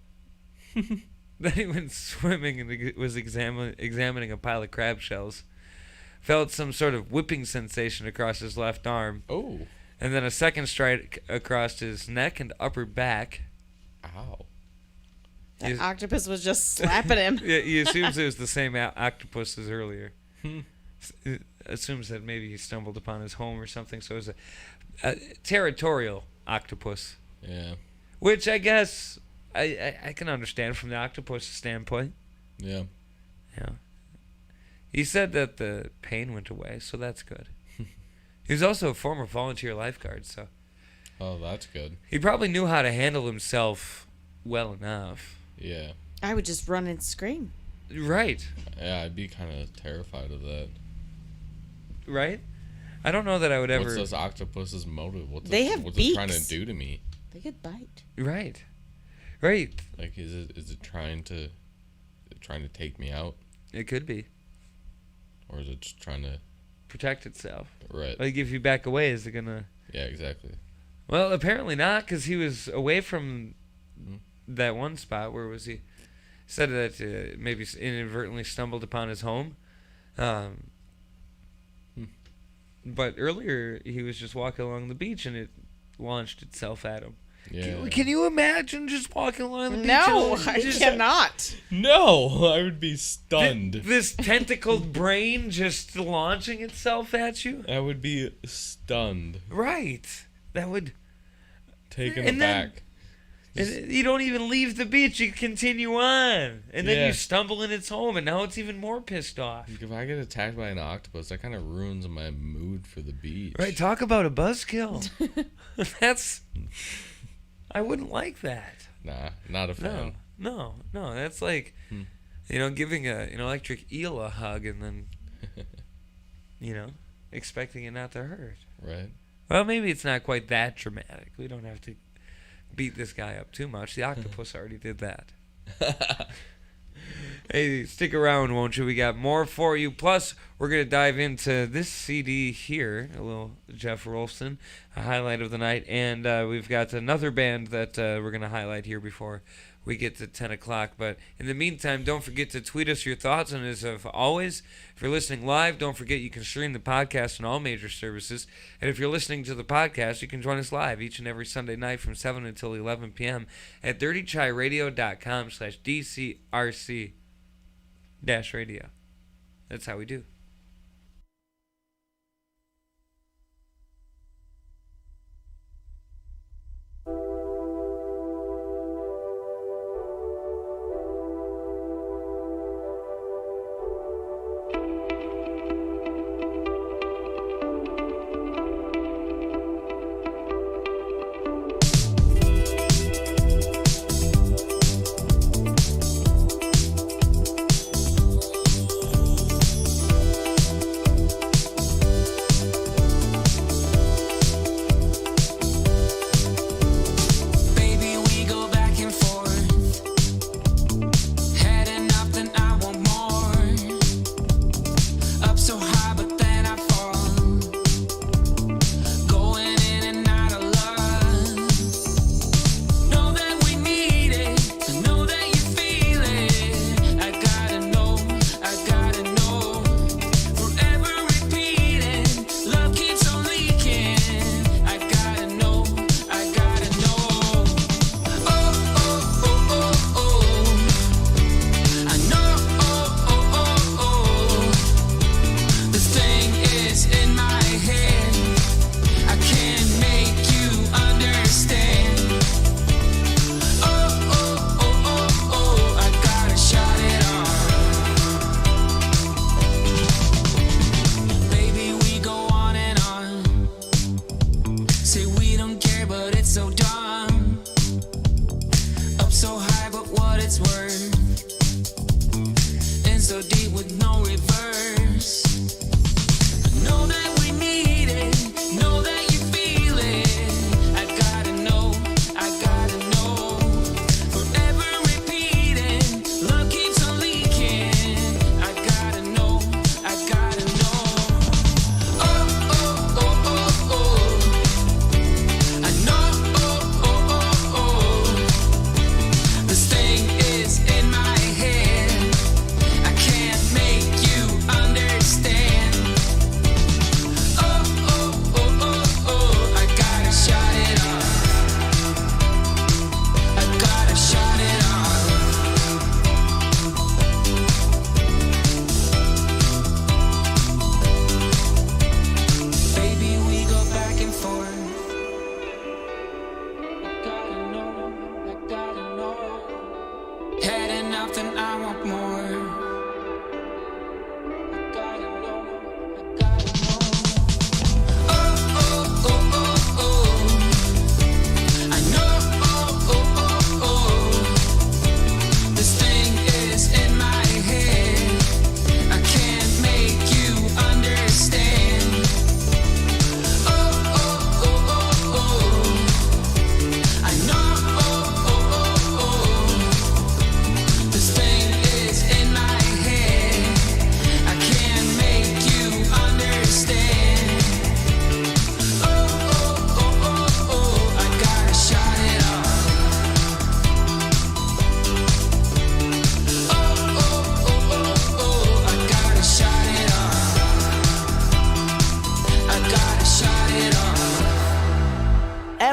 Then he went swimming and was examining a pile of crab shells. Felt some sort of whipping sensation across his left arm. Oh. And then a second strike across his neck and upper back. Ow. That octopus was just slapping him. Yeah, he assumes it was the same octopus as earlier. Assumes that maybe he stumbled upon his home or something. So it was a territorial octopus. Yeah. Which I guess I can understand from the octopus standpoint. Yeah. Yeah. He said that the pain went away, so that's good. He was also a former volunteer lifeguard, so. Oh, that's good. He probably knew how to handle himself well enough. Yeah. I would just run and scream. Right. Yeah, I'd be kind of terrified of that. Right? I don't know that I would ever. What's this octopus's motive? What's They have what's beaks. it trying to do to me? They could bite. Right. Right. Like, is it trying to take me out, It could be. or is it just trying to? Protect itself. Right. Like, if you back away, is it going to. Yeah, exactly. Well, apparently not, because he was away from that one spot. Where was he? Said that maybe inadvertently stumbled upon his home. But earlier, he was just walking along the beach, and it launched itself at him. Yeah. Can you imagine just walking along the beach? No, and I just, cannot. No, I would be stunned. This tentacled brain just launching itself at you? I would be stunned. Right. That would... Taken And then- aback. And you don't even leave the beach. You continue on. And then Yeah. you stumble in its home, and now it's even more pissed off. If I get attacked by an octopus, that kind of ruins my mood for the beach. Right, talk about a buzzkill. That's... I wouldn't like that. Nah, not a fan. No. That's like, giving an electric eel a hug and then, expecting it not to hurt. Right. Well, maybe it's not quite that dramatic. We don't have to beat this guy up too much. The octopus already did that. Hey, stick around, won't you? We got more for you. Plus, we're going to dive into this CD here, a little Jeff Rolston, a highlight of the night. And we've got another band that we're going to highlight here before we get to 10 o'clock. But in the meantime, don't forget to tweet us your thoughts. And as of always, if you're listening live, don't forget you can stream the podcast on all major services. And if you're listening to the podcast, you can join us live each and every Sunday night from 7 until 11 p.m. at dirtychairadio.com/DCRC-radio. That's how we do.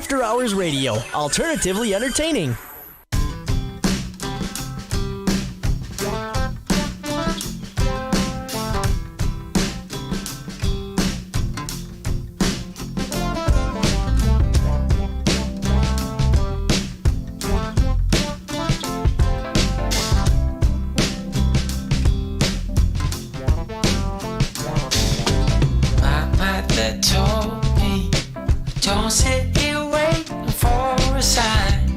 After Hours Radio, alternatively entertaining. That told me, don't sit here waiting for a sign.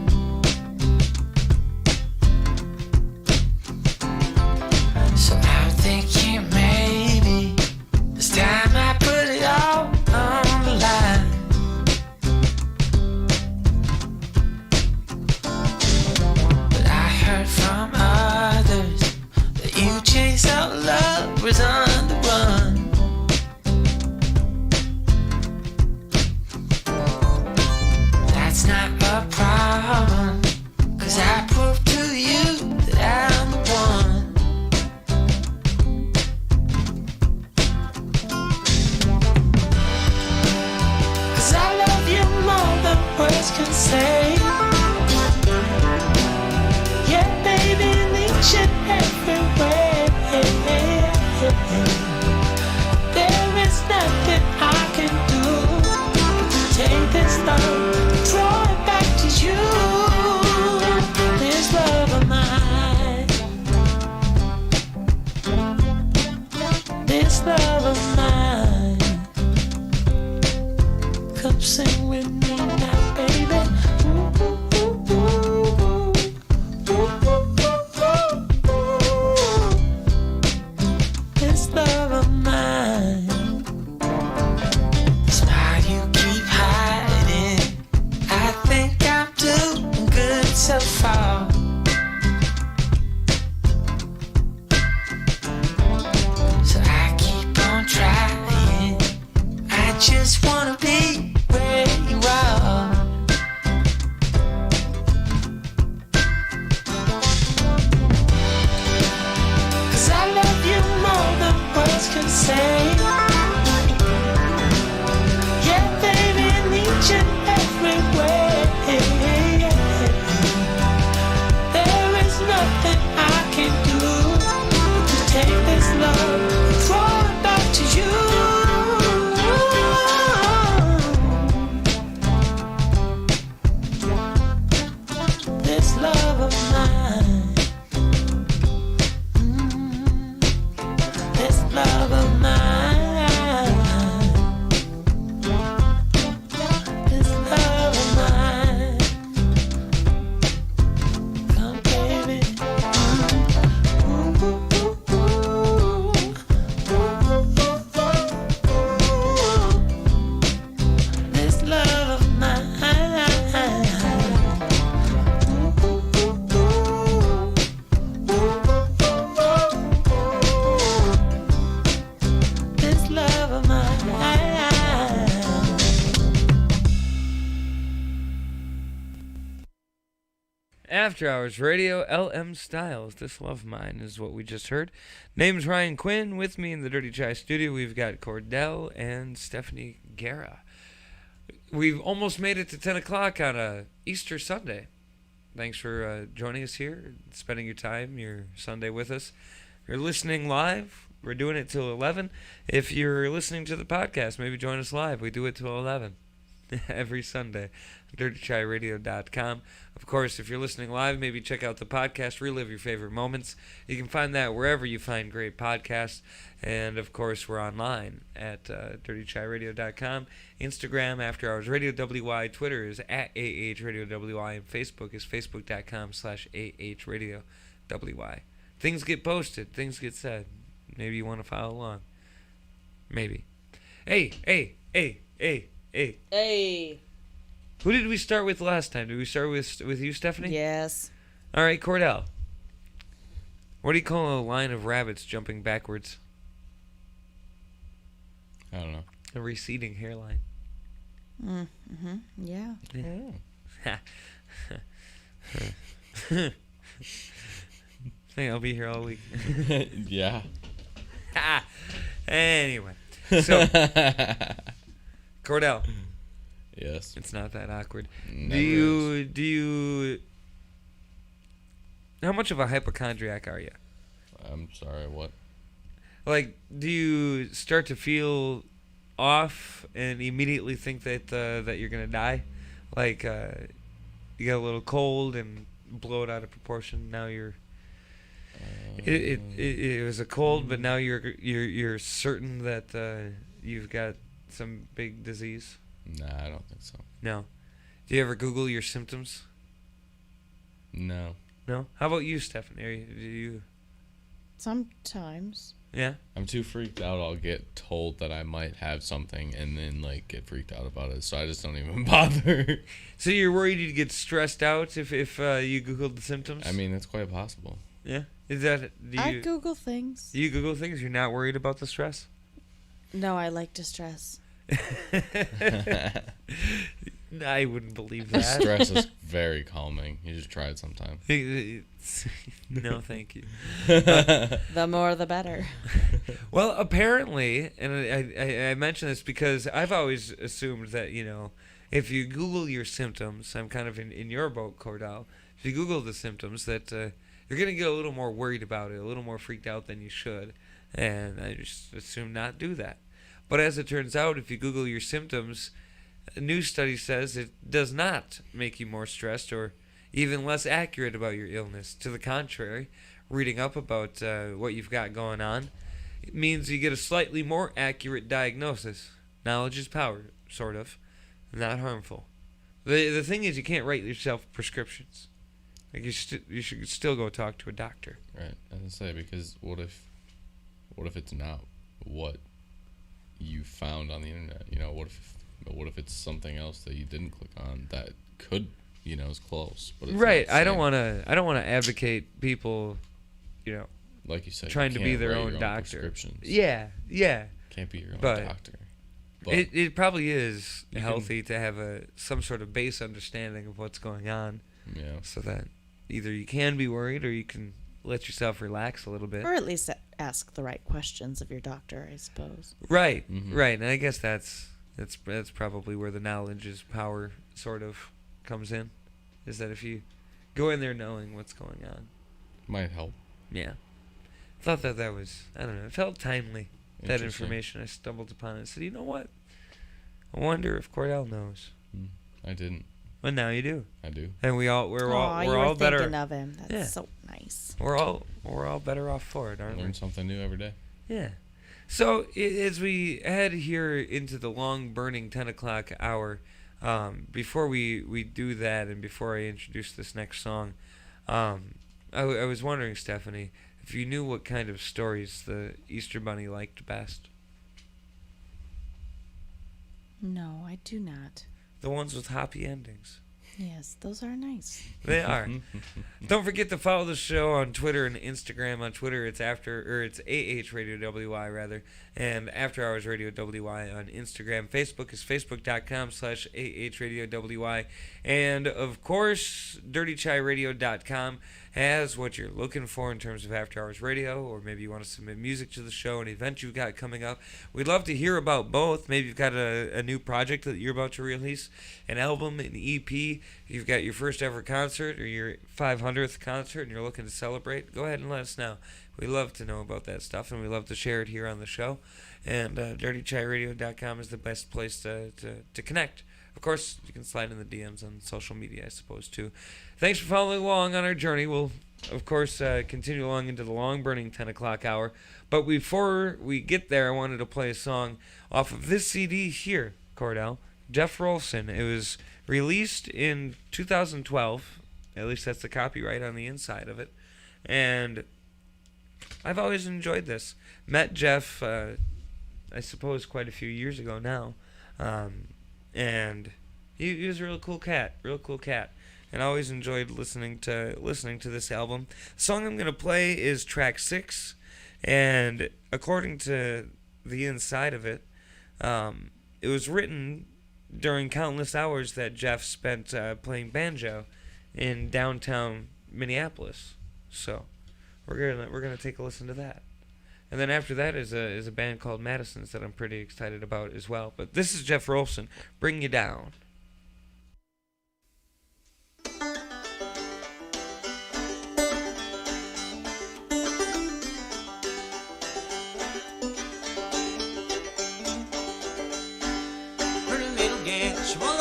So I'm thinking maybe it's time I put it all on the line. But I heard from others that you chase out love was on the run. That's not a problem, 'cause I proved to you that I'm the one. 'Cause I love you more than words can say. Yeah, baby, in each and every way. There is nothing I can do to take this love. Draw it back to you. This love of mine. This love of mine. Come sing with me now, baby. Ooh, ooh, ooh, ooh. Ooh, ooh, ooh, ooh. This love of mine. Smile you keep hiding. I think I'm doing good so far. So I keep on trying. I just wanna be where you are. 'Cause I love you more than words can say. Yeah, baby, in each and every way. There is nothing I can do to take this love and throw it back to you. This love of mine. This love of mine. This love of mine. Come, baby. Ooh, ooh, ooh, ooh. Ooh, ooh, ooh. This love of mine. Ooh, ooh, ooh, ooh. This love of mine. After Hours Radio, LM Styles. This Love Mine is what we just heard. Name's Ryan Quinn. With me in the Dirty Chai studio, we've got Kordell and Stephanie Guerra. We've almost made it to 10 o'clock on a Easter Sunday. Thanks for joining us here, spending your time, your Sunday with us. If you're listening live, we're doing it till 11. If you're listening to the podcast, maybe join us live. We do it till 11 every Sunday. DirtyChaiRadio.com. Of course, if you're listening live, maybe check out the podcast, relive your favorite moments. You can find that wherever you find great podcasts. And, of course, we're online at DirtyChaiRadio.com. Instagram, After Hours Radio WY. Twitter is at AHRadioWY. And Facebook is Facebook.com/AHRadioWY. Things get posted. Things get said. Maybe you want to follow along. Maybe. Hey. Hey. Who did we start with last time? Did we start with you, Stephanie? Yes. All right, Kordell. What do you call a line of rabbits jumping backwards? I don't know. A receding hairline. Yeah. I think I'll be here all week. Yeah. Anyway, so Kordell, Yes. It's not that awkward. Never Do you? How much of a hypochondriac are you? I'm sorry, what? Like, do you start to feel off and immediately think that you're gonna die? Like, you got a little cold and blow it out of proportion. Now you're. It was a cold, but now you're certain that you've got some big disease. Nah, I don't think so. No. Do you ever Google your symptoms? No. No. How about you, Stephanie? Do you? Sometimes. Yeah. I'm too freaked out. I'll get told that I might have something and then like get freaked out about it. So I just don't even bother. So you're worried you'd get stressed out if you Googled the symptoms? I mean, it's quite possible. Yeah. Is that? I Google things. Do you Google things? You're not worried about the stress? No, I like distress. I wouldn't believe that. Stress is very calming. You should try it sometime. No, thank you. The more, the better. Well, apparently, and I mention this because I've always assumed that, if you Google your symptoms, I'm kind of in your boat, Kordell. If you Google the symptoms, that you're going to get a little more worried about it, a little more freaked out than you should. And I just assume not do that. But as it turns out, if you Google your symptoms, a new study says it does not make you more stressed or even less accurate about your illness. To the contrary, reading up about what you've got going on, it means you get a slightly more accurate diagnosis. Knowledge is power, sort of. Not harmful. The thing is, you can't write yourself prescriptions. Like you should still go talk to a doctor. Right. I was gonna say, because what if it's not what you found on the internet? What if it's something else that you didn't click on that could, is close? But it's right. not I the don't same. want to advocate people, Like you said, trying you to be can't their write own your doctor. prescriptions. Yeah. Can't be your own But doctor. But it probably is You healthy to have some sort of base understanding of what's going on, yeah. so that either you can be worried or you can let yourself relax a little bit. Or at least ask the right questions of your doctor, I suppose. Right, Mhm. right, and I guess that's probably where the knowledge is power sort of comes in, is that if you go in there knowing what's going on. Might help. Yeah, thought that was, I don't know, it felt timely. That Interesting. information, I stumbled upon it and said, you know what? I wonder if Kordell knows. I didn't. Well, now you do. I do. And we're You all were better. thinking of him. That's Yeah. so nice. We're all better off for it, aren't we? Learn something new every day. Yeah. So as we head here into the long burning 10 o'clock hour, before we do that and before I introduce this next song, I was wondering, Stephanie, if you knew what kind of stories the Easter Bunny liked best. No, I do not. The ones with happy endings. Yes, those are nice. They are. Don't forget to follow the show on Twitter and Instagram. On Twitter, it's AH Radio WY rather, and After Hours Radio WY on Instagram. Facebook is facebook.com/AH Radio WY, and of course, DirtyChaiRadio.com has what you're looking for in terms of After Hours Radio, or maybe you want to submit music to the show, an event you've got coming up. We'd love to hear about both. Maybe you've got a new project that you're about to release, an album, an EP. You've got your first ever concert or your 500th concert and you're looking to celebrate. Go ahead and let us know. We love to know about that stuff, and we love to share it here on the show. And DirtyChaiRadio.com is the best place to connect. Of course, you can slide in the DMs on social media, I suppose, too. Thanks for following along on our journey. We'll, of course, continue along into the long-burning 10 o'clock hour. But before we get there, I wanted to play a song off of this CD here, Kordell. Jeff Rolson. It was released in 2012. At least that's the copyright on the inside of it. And I've always enjoyed this. Met Jeff, I suppose, quite a few years ago now. And he was a real cool cat. And I always enjoyed listening to this album. The song I'm going to play is track 6. And according to the inside of it, it was written during countless hours that Jeff spent playing banjo in downtown Minneapolis. So we're gonna take a listen to that, and then after that is a band called Madison's that I'm pretty excited about as well. But this is Jeff Rolson, Bring You Down.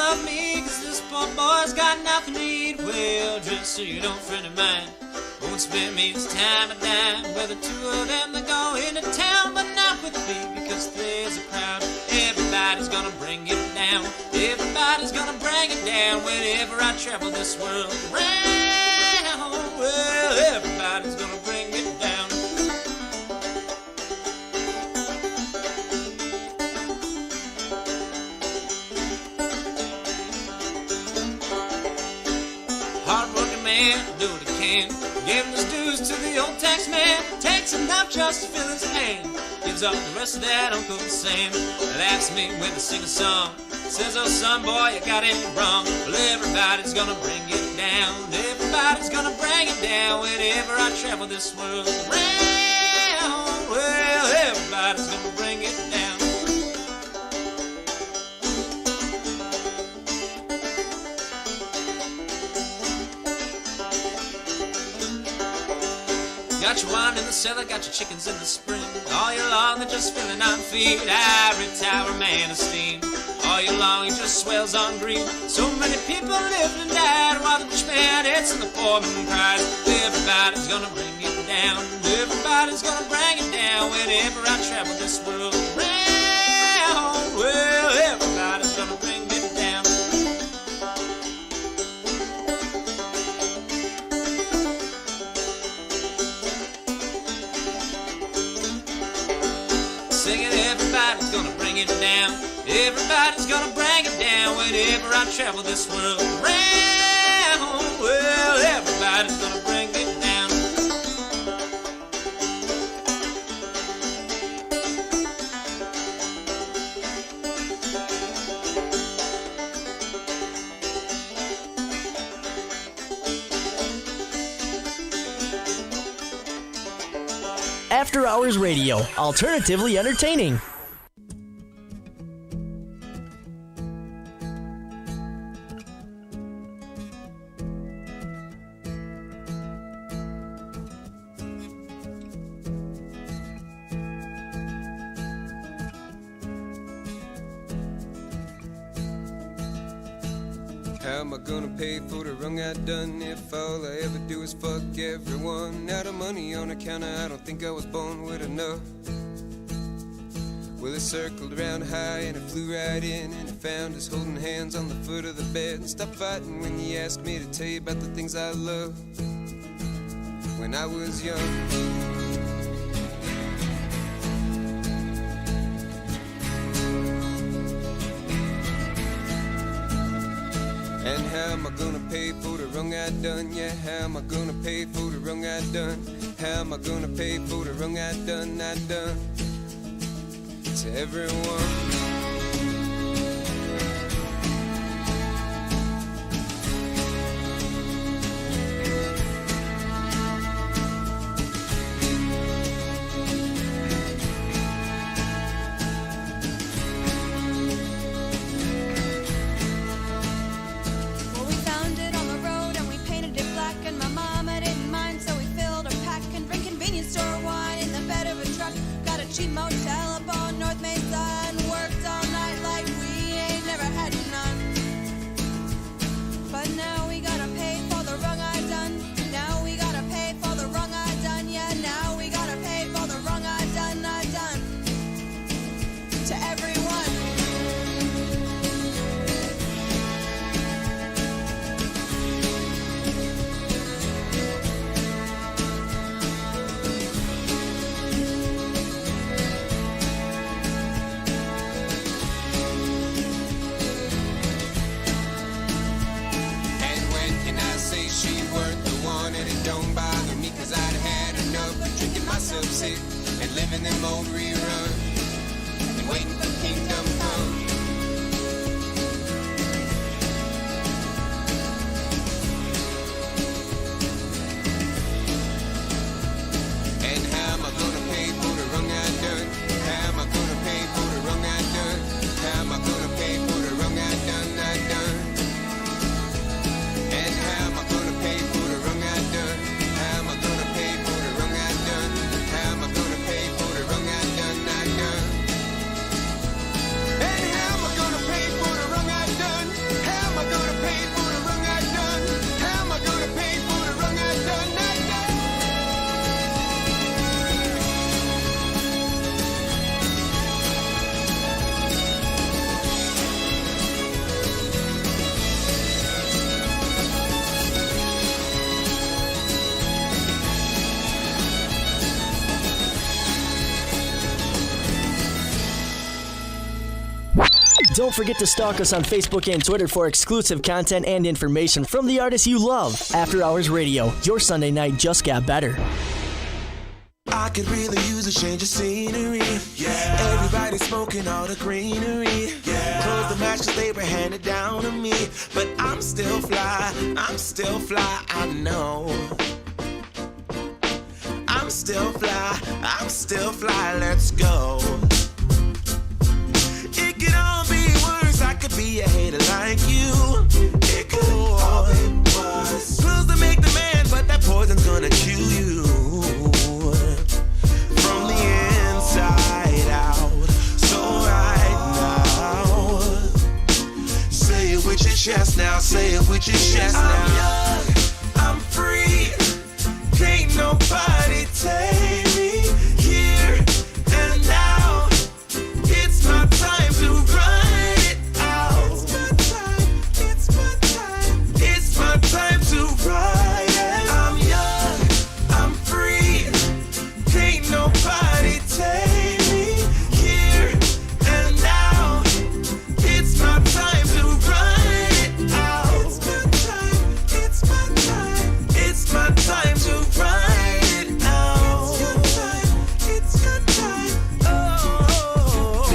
love me, 'cause this poor boy's got nothing to eat. Well, just so you know, friend of mine won't spend me his time a dime. Well, the two of them, they go into town, but not with me, because there's a crowd. Everybody's gonna bring it down. Everybody's gonna bring it down whenever I travel this world around. Well, everybody's gonna bring it down. Hard-working man, do what he can. Giving his dues to the old tax man. Takes enough just to fill his hand. Gives all the rest of that Uncle Sam. Laughs me when I sing a song. Says, oh son, boy, you got it wrong. Well, everybody's gonna bring it down. Everybody's gonna bring it down whenever I travel this world around. Well, everybody's gonna bring it down. Got your wine in the cellar, got your chickens in the spring. All year long, they're just filling on feed. Ivory tower, man of steam. All year long, he just swells on green. So many people lived and died while the rich man hits and the poor man cries. Everybody's gonna bring it down. Everybody's gonna bring it down whenever I travel this world around. Well, everybody's gonna bring it down. Singing, everybody's gonna bring it down. Everybody's gonna bring it down whenever I travel this world around. Well, everybody's gonna bring it down. After Hours Radio, alternatively entertaining. How am I gonna pay for the wrong I done if all I ever do is fuck everyone? Out of money on the counter, I don't think I was born with enough. Well, it circled around high and it flew right in, and it found us holding hands on the foot of the bed. And stopped fighting when you asked me to tell you about the things I love when I was young. And how am I gonna pay for the wrong I done? Yeah, how am I gonna pay for the wrong I done? How am I gonna pay for the wrong I done to everyone? Cheap motel up on North Mesa and worked all night like we ain't never had none. But now we gotta pay for the wrong I done. Now we gotta pay for the wrong I done. Yeah, now we gotta pay for the wrong I done to everyone. Sick and living in old reruns and waiting for kingdom come. And how am I gonna pay for the wrong I done? How am I gonna pay for the wrong I done? How am I gonna pay for the wrong I done? And how am I gonna pay for the wrong I done? How am I gonna pay for the wrong I done? How am I gonna pay for the wrong I done? Don't forget to stalk us on Facebook and Twitter for exclusive content and information from the artists you love. After Hours Radio, your Sunday night just got better. I could really use a change of scenery. Yeah. Everybody smoking all the greenery. Yeah. Close the match 'cause they were handed down to me. But I'm still fly, I know. I'm still fly, let's go. It could all be worse, I could be a hater like you. It could all be worse. Pills to make the man, but that poison's gonna kill you. From the inside out, so right now. Say it with your chest now, say it with your chest now. I'm young, I'm free, can't nobody take me here and now. It's my time to run it out. It's my time to ride it. I'm young, I'm free, can't nobody take me here and now. It's my time to run it out. It's my time to ride it out. It's your time. Oh,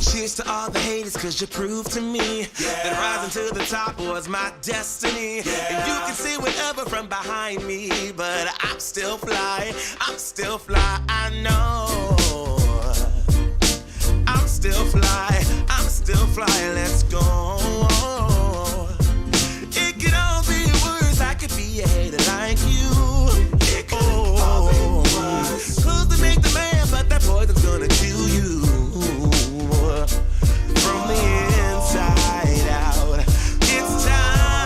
cheers to all the haters, 'cause you proved to me that rising to the top was my destiny. And you can see whatever from behind me, but I'm still fly, I know. I'm still fly, let's go. It could all be worse, I could be a hater like you. It could all be worse. Clothes to make the man, but that poison's gonna kill you. From the inside out, it's time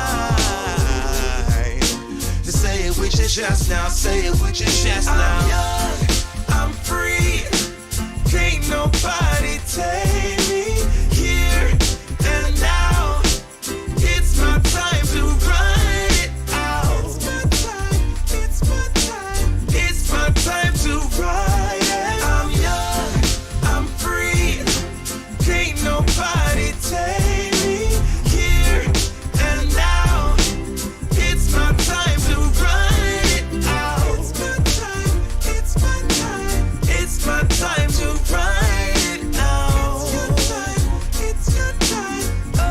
to say it with your chest now, say it with your chest now. I'm young, I'm free, can't nobody take me here and now. It's my time to run it out. It's my time to ride it. I'm young, I'm free, can't nobody take me here and now. It's my time to run it out. It's my time to ride it out. It's your time. Oh,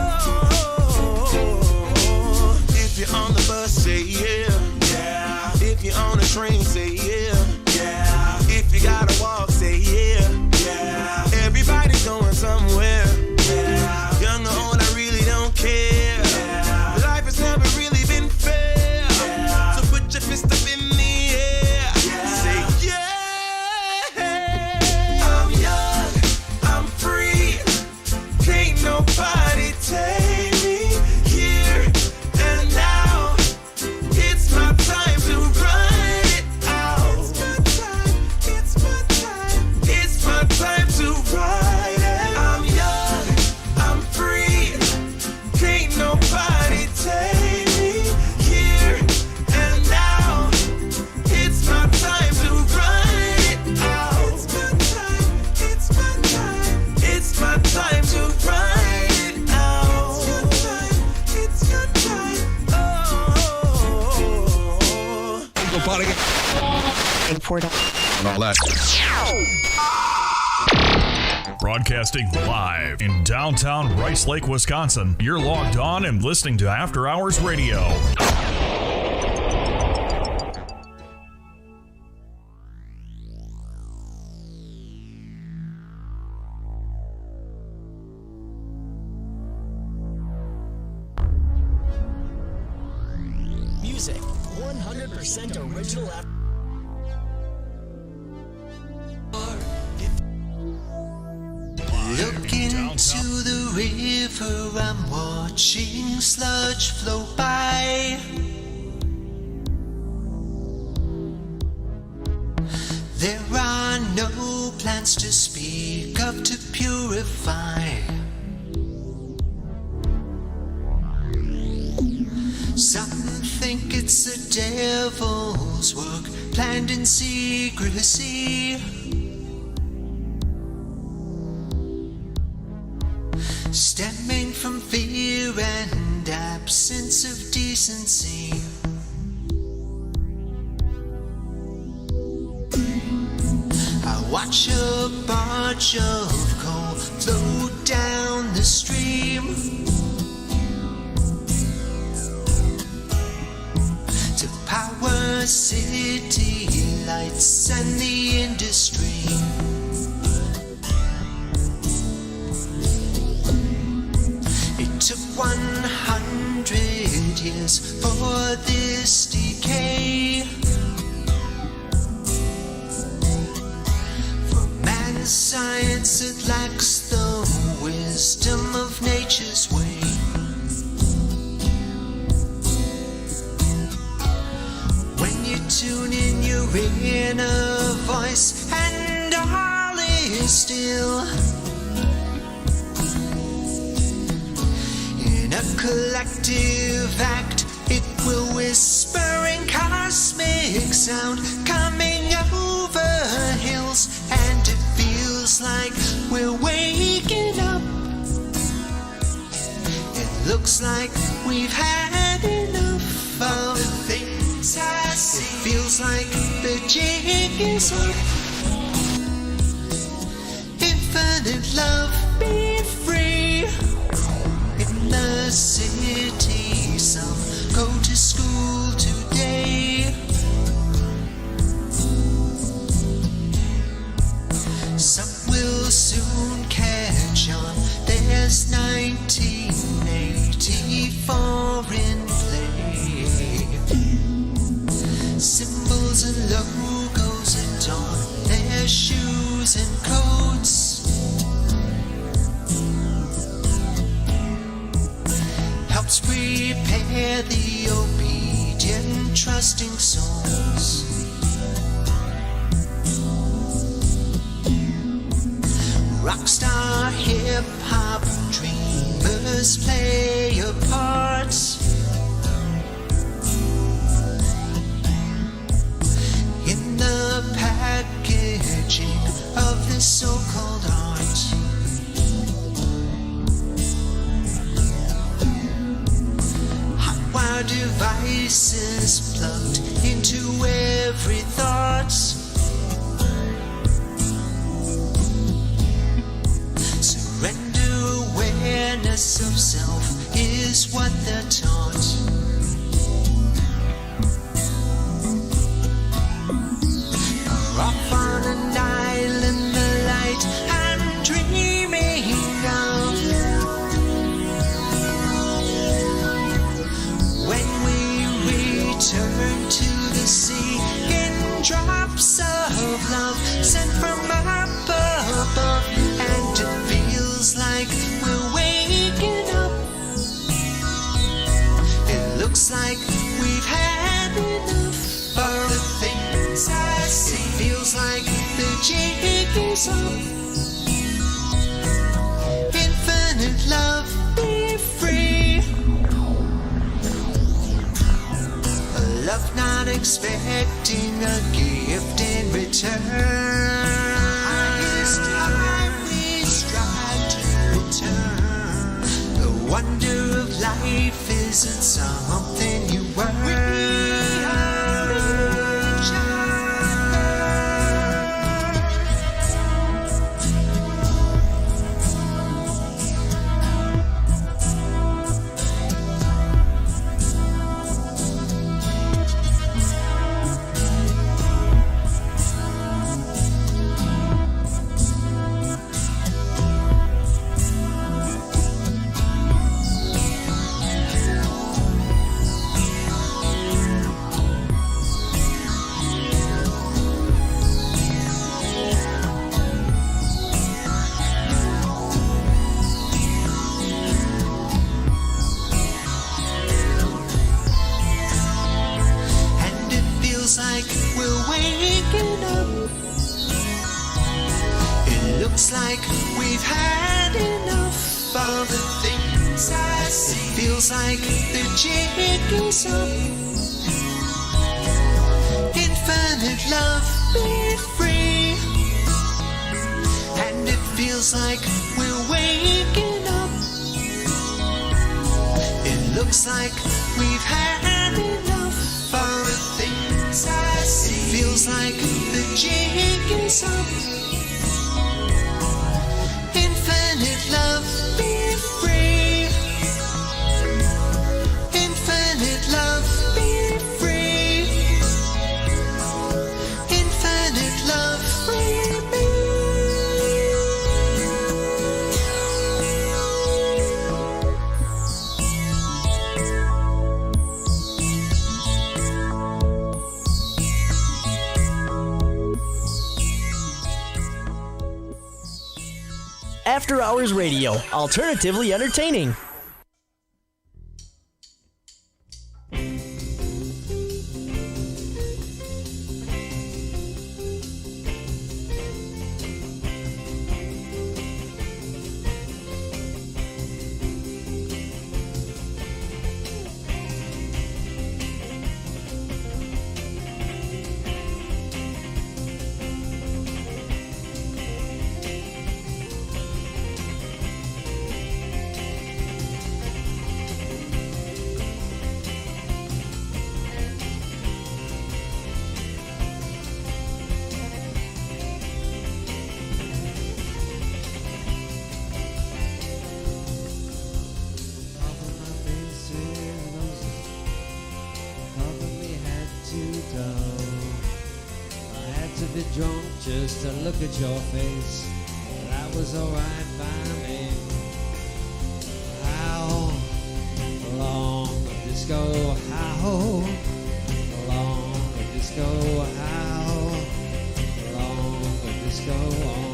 if you're on the bus, say yeah. Yeah. If you're on the train, say yeah. Yeah. If you gotta walk, say yeah. Yeah. Everybody's going somewhere. Yeah. Young or old, I really don't care. Yeah. Life has never really been fair. Yeah. So put your fist up in the air. Yeah. Say yeah. I'm young, I'm free, can't nobody take me here and now. It's my time to run it out. It's my time to ride it. I'm young, I'm free, can't nobody take me here and now. It's my time to run it out. It's my time to ride it out. It's your time. And all that. Broadcasting live in downtown Rice Lake, Wisconsin. You're logged on and listening to After Hours Radio. Music, 100% original. Look into the river, I'm watching sludge flow by. There are no plans to speak of to purify. Some think it's the devil's work, planned in secrecy. absence of decency. I watch a barge of coal float down the stream to power city lights and the industry. It took 100 years for this decay. For man's science that lacks the wisdom of nature's way. When you tune in your inner voice and all is still. In a collective act, it will whisper in cosmic sound, coming over hills, and it feels like we're waking up. It looks like we've had enough of the things I see. It feels like the jig is up. Infinite love, be free. In the city, some go to school today. Some will soon catch on. There's 1984 in play. Symbols and logos adorn their shoes and coats. Helps prepare the obedient, trusting souls. Rockstar hip-hop dreamers play a part. In the packaging of this so-called art. Hotwire devices plugged into every thought. Surrender awareness of self is what they're taught. Off on an island, the light I'm dreaming of. When we return to the sea in drops of love sent from up above, and it feels like we're waking up. It looks like we've had enough of the things I see. It feels like the jig is up. Infinite love, be free. A love not expecting a gift in return. It's time we strive to return. The wonder of life isn't something you earn. Like we're waking up. It looks like we've had enough of the things I see. It feels like the jig is up. Infinite love, be free. And it feels like we're waking up. It looks Seems like we've had enough of the things I see. Feels like the jig is up. Infinite love, be free. Infinite love, be free. Infinite love, free me. After Hours Radio, alternatively entertaining. Just to look at your face, that was alright by me. How long would this go? How long would this go? How long would this go on?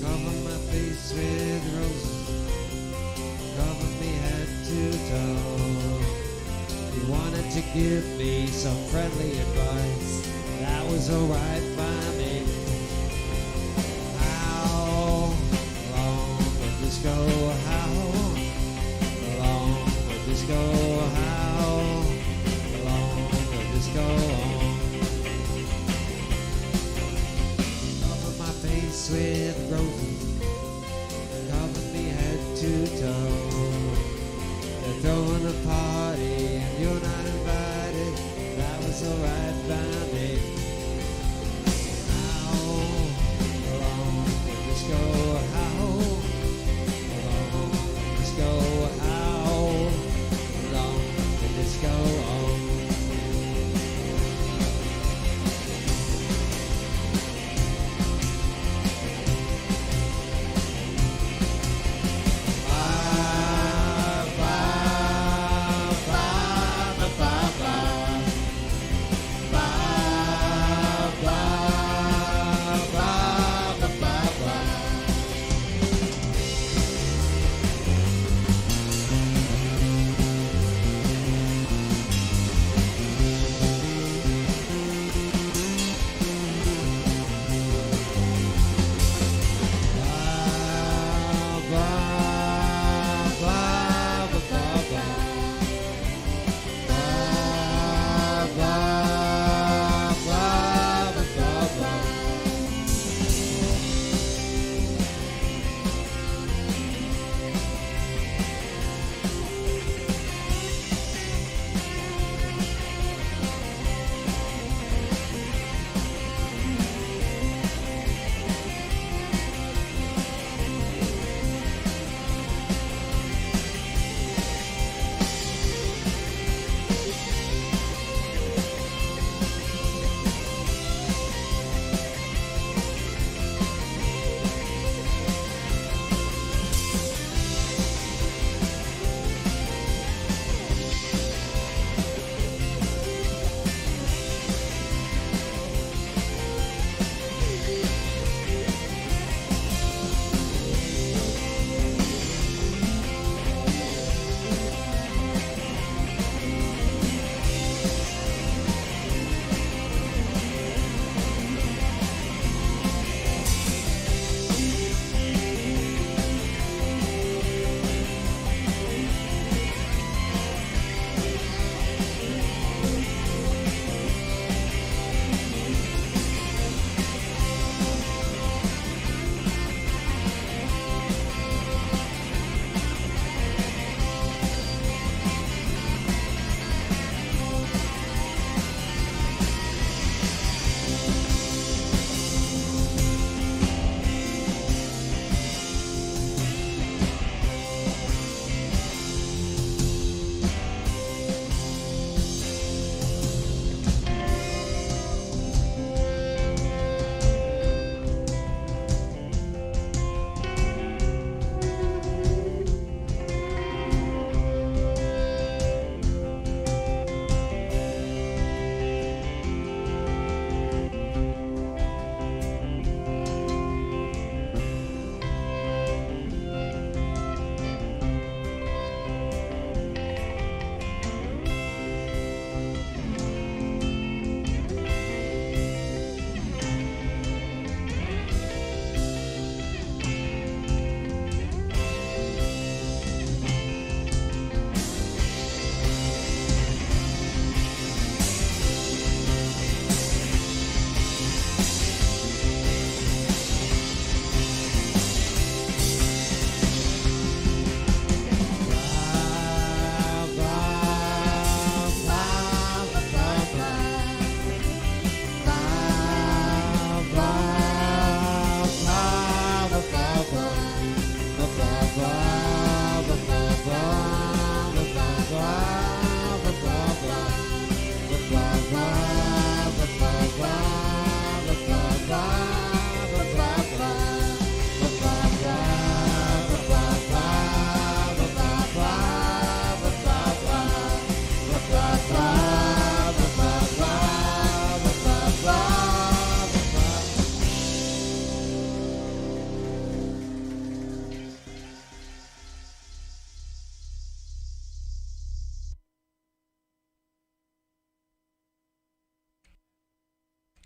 Cover my face with roses, cover me head to toe. You wanted to give me some friendly advice, that was alright by me. How long would this go? How long would this go? How long would this go on? Cover my face with roses, cover me head to toe. They're throwing a party and you're not invited, that was alright by me. How long would this go? How long would this go? How long would this go on?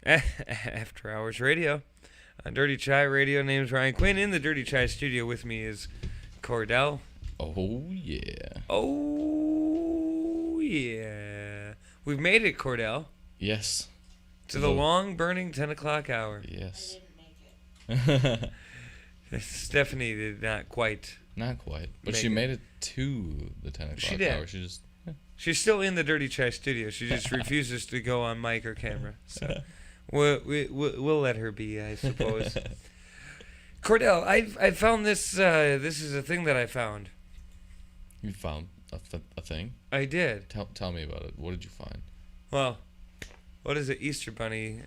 After Hours Radio on Dirty Chai Radio. Name's Ryan Quinn. In the Dirty Chai studio with me is Kordell. Oh, yeah. Oh, yeah. We've made it, Kordell. Yes. To the long burning 10 o'clock hour. Yes. Stephanie did not quite. Not quite. But she made it to the 10 o'clock she did. hour. She's still in the Dirty Chai studio. She just refuses to go on mic or camera. So we'll let her be, I suppose. Kordell, I found this. This is a thing that I found. You found a thing? I did. Tell me about it. What did you find? Well, what does an Easter bunny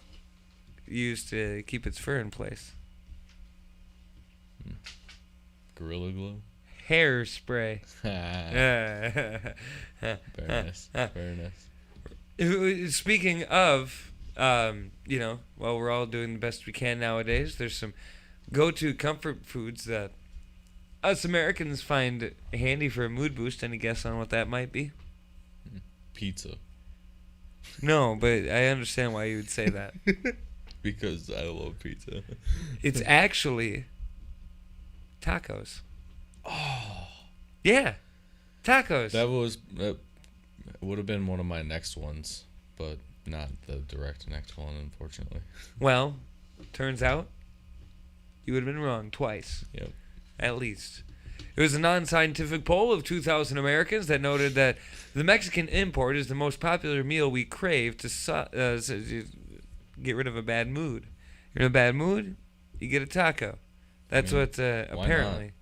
use to keep its fur in place? Gorilla Glue? Hairspray. Very nice. Very nice. Speaking of, well, we're all doing the best we can nowadays. There's some go-to comfort foods that us Americans find handy for a mood boost. Any guess on what that might be? Pizza. No, but I understand why you would say that. Because I love pizza. It's actually tacos. Oh. Yeah. Tacos. That would have been one of my next ones, but not the direct next one, unfortunately. Well, turns out you would have been wrong twice. Yep. At least. It was a non-scientific poll of 2,000 Americans that noted that the Mexican import is the most popular meal we crave to get rid of a bad mood. You're in a bad mood, you get a taco. That's what apparently.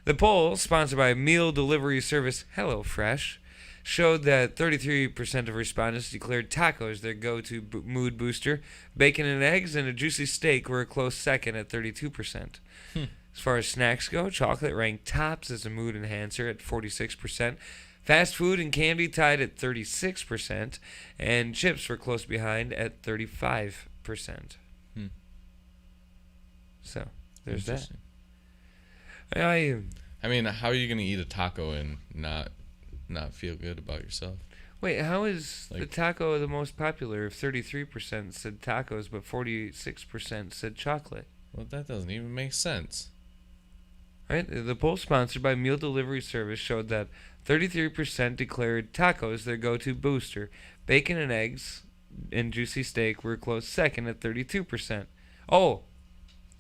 The poll, sponsored by meal delivery service HelloFresh, showed that 33% of respondents declared tacos their go-to mood booster. Bacon and eggs and a juicy steak were a close second at 32%. As far as snacks go, chocolate ranked tops as a mood enhancer at 46%. Fast food and candy tied at 36%, and chips were close behind at 35%. So, there's that. I mean, how are you going to eat a taco and not feel good about yourself? Wait, how is the taco the most popular if 33% said tacos but 46% said chocolate? Well, that doesn't even make sense. Right? The poll sponsored by meal delivery service showed that 33% declared tacos their go-to booster. Bacon and eggs and juicy steak were a close second at 32%.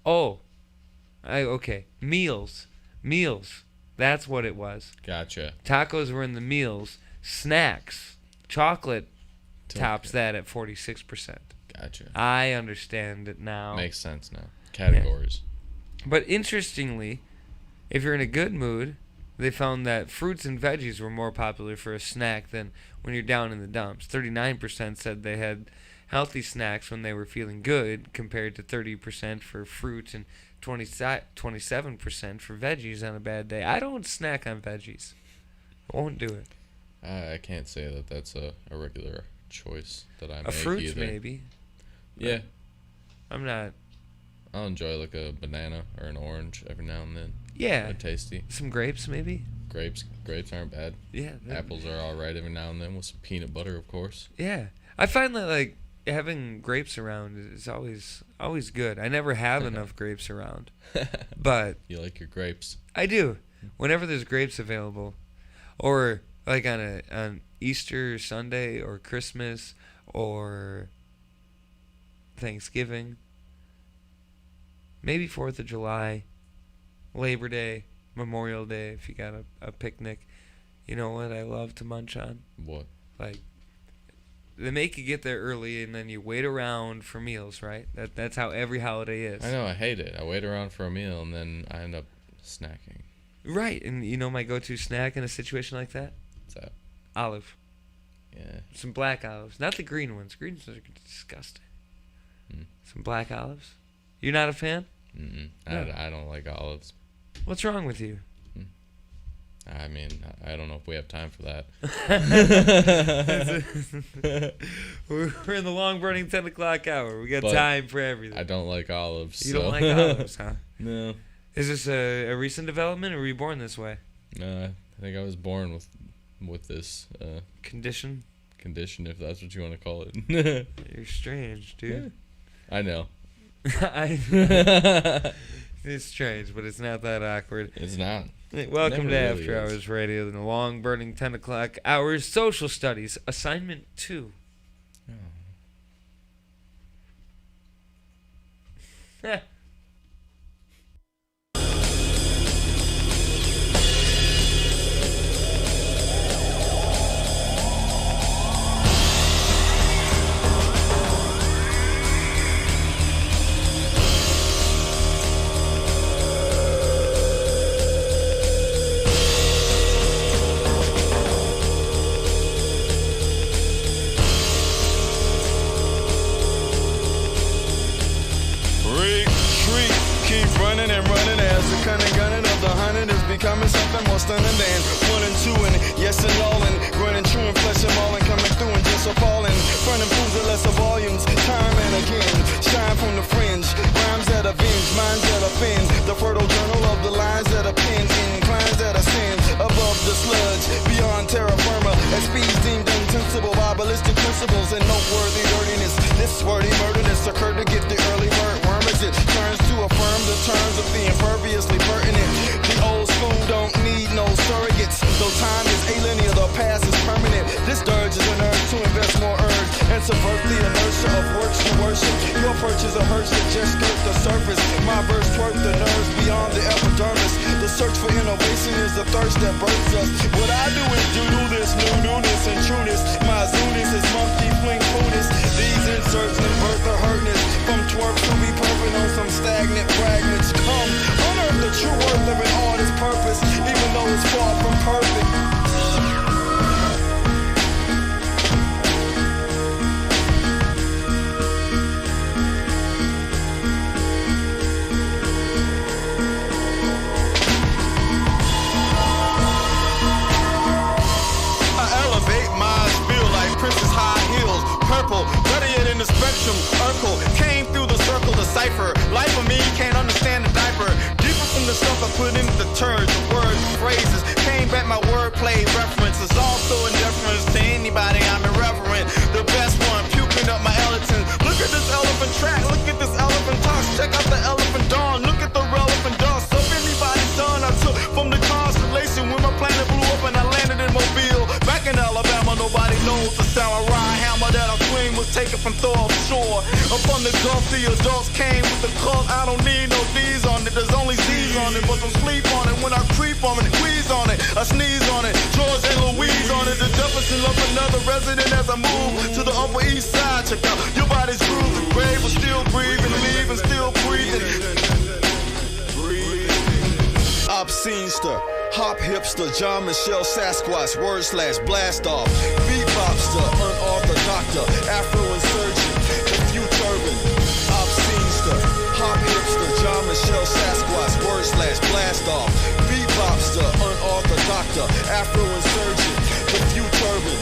Okay. Meals. That's what it was. Gotcha. Tacos were in the meals. Snacks. Chocolate tops that at 46%. Gotcha. I understand it now. Makes sense now. Categories. Yeah. But interestingly, if you're in a good mood, they found that fruits and veggies were more popular for a snack than when you're down in the dumps. 39% said they had healthy snacks when they were feeling good, compared to 30% for fruit and 27% for veggies on a bad day. I don't snack on veggies. I won't do it. I can't say that that's a regular choice that I make. A fruit, either. Maybe. Yeah. I'm not. I'll enjoy like a banana or an orange every now and then. Yeah. They're tasty. Some grapes, maybe. Grapes aren't bad. Yeah. Apples are all right every now and then with some peanut butter, of course. Yeah. I find that like having grapes around is always good. I never have enough grapes around. But you like your grapes. I do. Whenever there's grapes available, or like on Easter Sunday or Christmas or Thanksgiving, maybe 4th of July, Labor Day, Memorial Day, if you got a picnic. You know what I love to munch on? What? Like, they make you get there early and then you wait around for meals, right? That's how every holiday is. I know, I hate it. I wait around for a meal and then I end up snacking. Right, and you know my go-to snack in a situation like that? What's that? Olive. Yeah. Some black olives. Not the green ones. Green ones are disgusting. Some black olives. You're not a fan? Mm-mm. No. I don't like olives. What's wrong with you? I mean, I don't know if we have time for that. We're in the long-burning 10 o'clock hour. We got But time for everything. I don't like olives. You don't like olives, huh? No. Is this a recent development, or were you born this way? No, I think I was born with this condition, if that's what you want to call it. You're strange, dude. I know. It's strange, but it's not that awkward. It's not. Welcome to Never really After is. Hours Radio, the long-burning 10 o'clock hours, social studies, assignment 2. Oh. Retreat, keep running and running as the cunning gunning of the hunted is becoming something more stunning than 1 and 2 and yes and all and running true and flesh and mauling coming through and just appalling. Fronting fools at lesser volumes, time and again. Shine from the fringe, rhymes that avenge, minds that offend. The fertile journal of the lines that are penned, inclines that ascend above the sludge, beyond terra firma, at speeds deemed untensible by ballistic principles and noteworthy dirtiness. This wordy murderness occurred to get the early word worm as it turns to affirm the terms of the imperviously pertinent. The old school don't need no surrogates, though time is alien, the past is permanent. This dirge is an urge to invest more urge and subvert the inertia of works to worship. Your perch is a hearse that just skirt the surface. My verse twerk the nerves beyond the epidermis. The search for innovation is the thirst that births us. What I do is doodle this newness and trueness. My zooness is monkey fling coolness. These inserts invert the hurtness from twerk to be perfect on some stagnant fragments. Come, unearth the true worth of an artist's purpose, even though it's far from perfect. Purple, radiant in the spectrum, Urkel came through the circle, the cipher. Life of me can't understand the diaper. Deeper from the stuff I put in the turds, the words, the phrases. Came back my wordplay references, also in deference to anybody I'm irreverent. The best one, puking up my elegance. Look at this elephant track, look at this elephant talks. Check out the elephant dawn, look at the relevant dust. So if anybody's done, I took from the constellation when my planet blew up and I landed in Mobile. Back in Alabama, nobody knows the sound I ride hammer that I swing was taken from Thor offshore. Up on the Gulf, the adults came with the cult. I don't need no D's on it, there's only Z's on it. But some sleep on it when I creep on it, wheeze on it, I sneeze on it. George and Louise on it. The Jefferson love another resident as I move to the Upper East Side. Check out your body's groove. The grave was still breathing, leaving, still breathing. Obscenester, hop hipster, John Michelle Sasquatch, word slash blast off, beatbopster, unorthodoxer, Afro-insurgent, few turban, obscenester, hop hipster, John Michelle Sasquatch, word slash blast off, beatbopster, unorthodoxer, Afro-insurgent, few turban,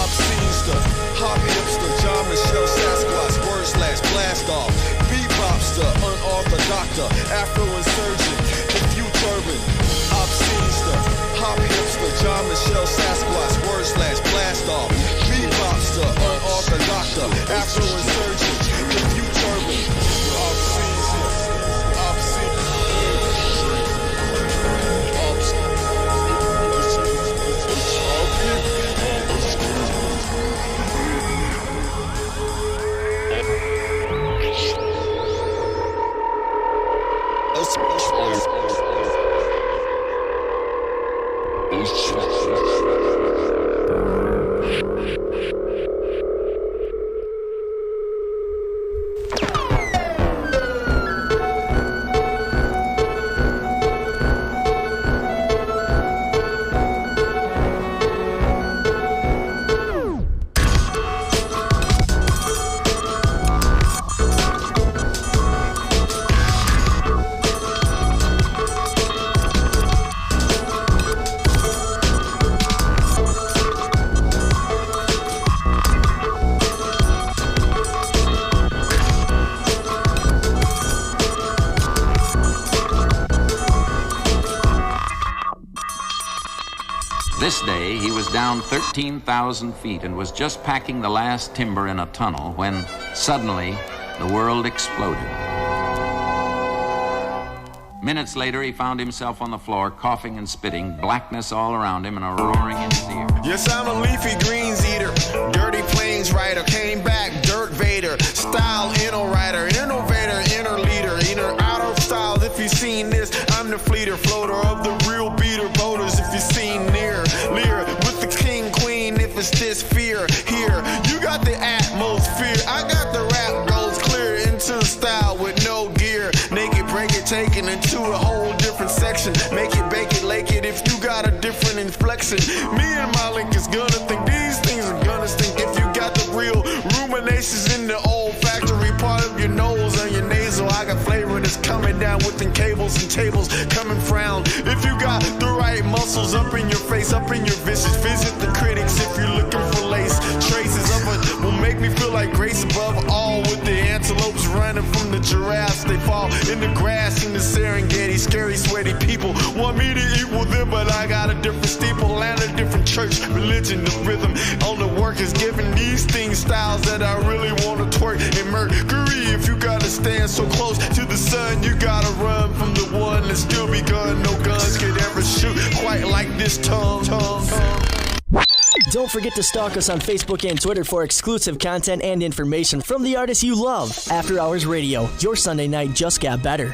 obscenester, hop hipster, John Michelle Sasquatch, word slash blast off, beatbopster, unorthodoxer, Afro-insurgent, turban, obscenester, hop hipster, John Michelle Sasquatch, word slash blast off, beatbopster, unorthodoxer, Afro-insurgent, review turban, obscenester, This day, he was down 13,000 feet and was just packing the last timber in a tunnel when suddenly the world exploded. Minutes later, he found himself on the floor, coughing and spitting, blackness all around him and a roaring in his ear. Yes, I'm a leafy greens eater, dirty plains rider, came back, dirt vader, style inner rider, innovator, inner leader, inner out of style. If you've seen this, I'm the fleeter, floater of the real beater voters. If you've seen near, leer with the king, queen, if it's this fear here, you got the atmosphere, I got the rap goes clear into the style with no gear, naked, break it, taken into a whole different section, make it, bake it, lake it, if you got a different inflection, me and my link is gonna think these things are gonna stink if you got the real ruminations in the olfactory part of your nose and your nasal. I got flavor that's coming down within cables and tables coming frown. If you got the right muscles up in your face, up in your visage, visit the critics if you're looking for lace. Traces of it will make me feel like grace above all with the antelopes running from the giraffes. They fall in the grass in the Serengeti. Scary, sweaty people want me to equal them, but I got a different steeple and a different church. Religion, the rhythm on the work is giving these things styles that I really want to twerk. And Mercury, if you gotta stand so close to the sun, you gotta run from the one that still be gun. No guns could ever shoot quite like this tongue. Don't forget to stalk us on Facebook and Twitter for exclusive content and information from the artists you love. After Hours Radio, your Sunday night just got better.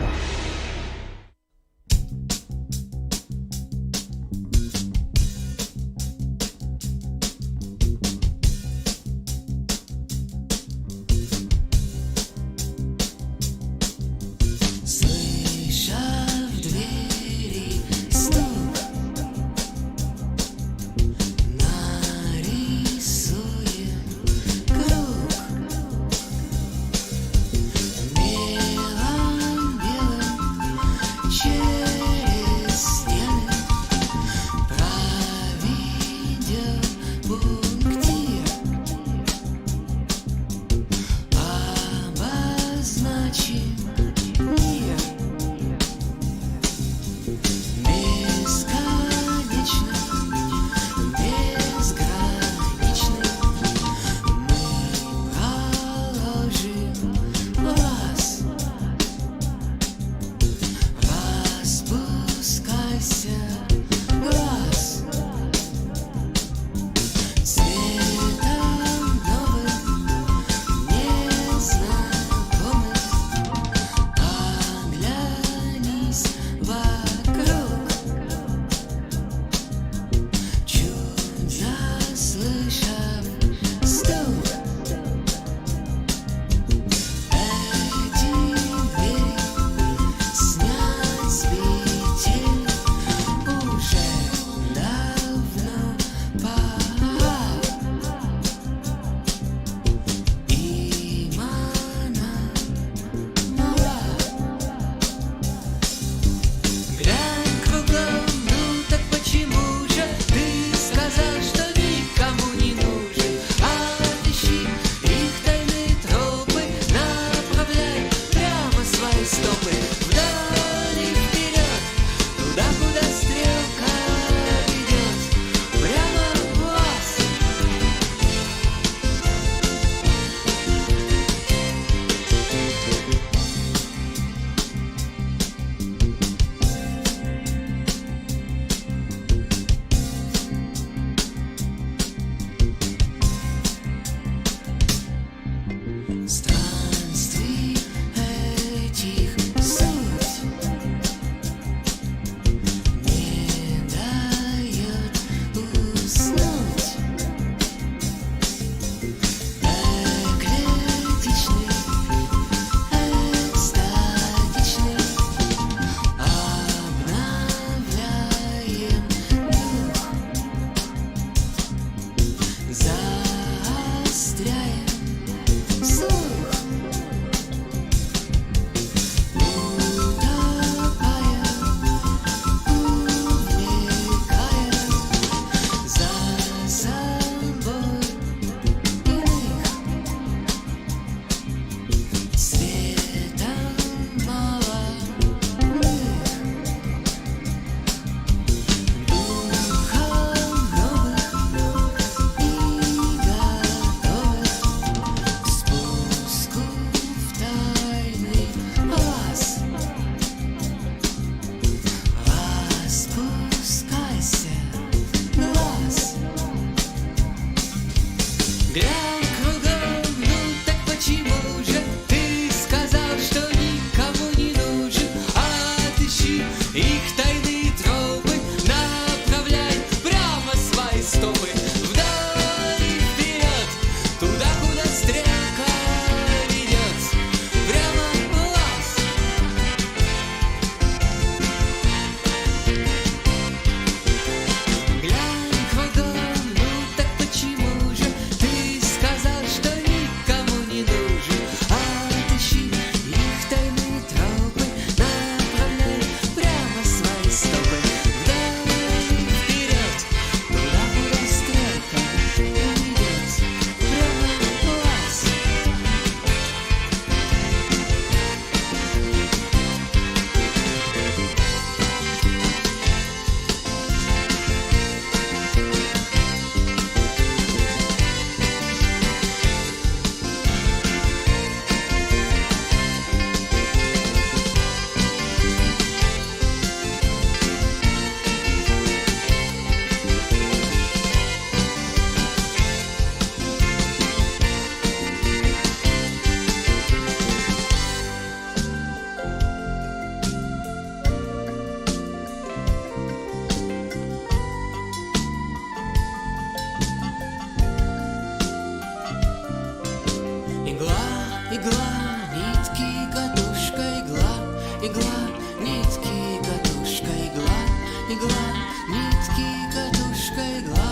igla, nitki katushka igla,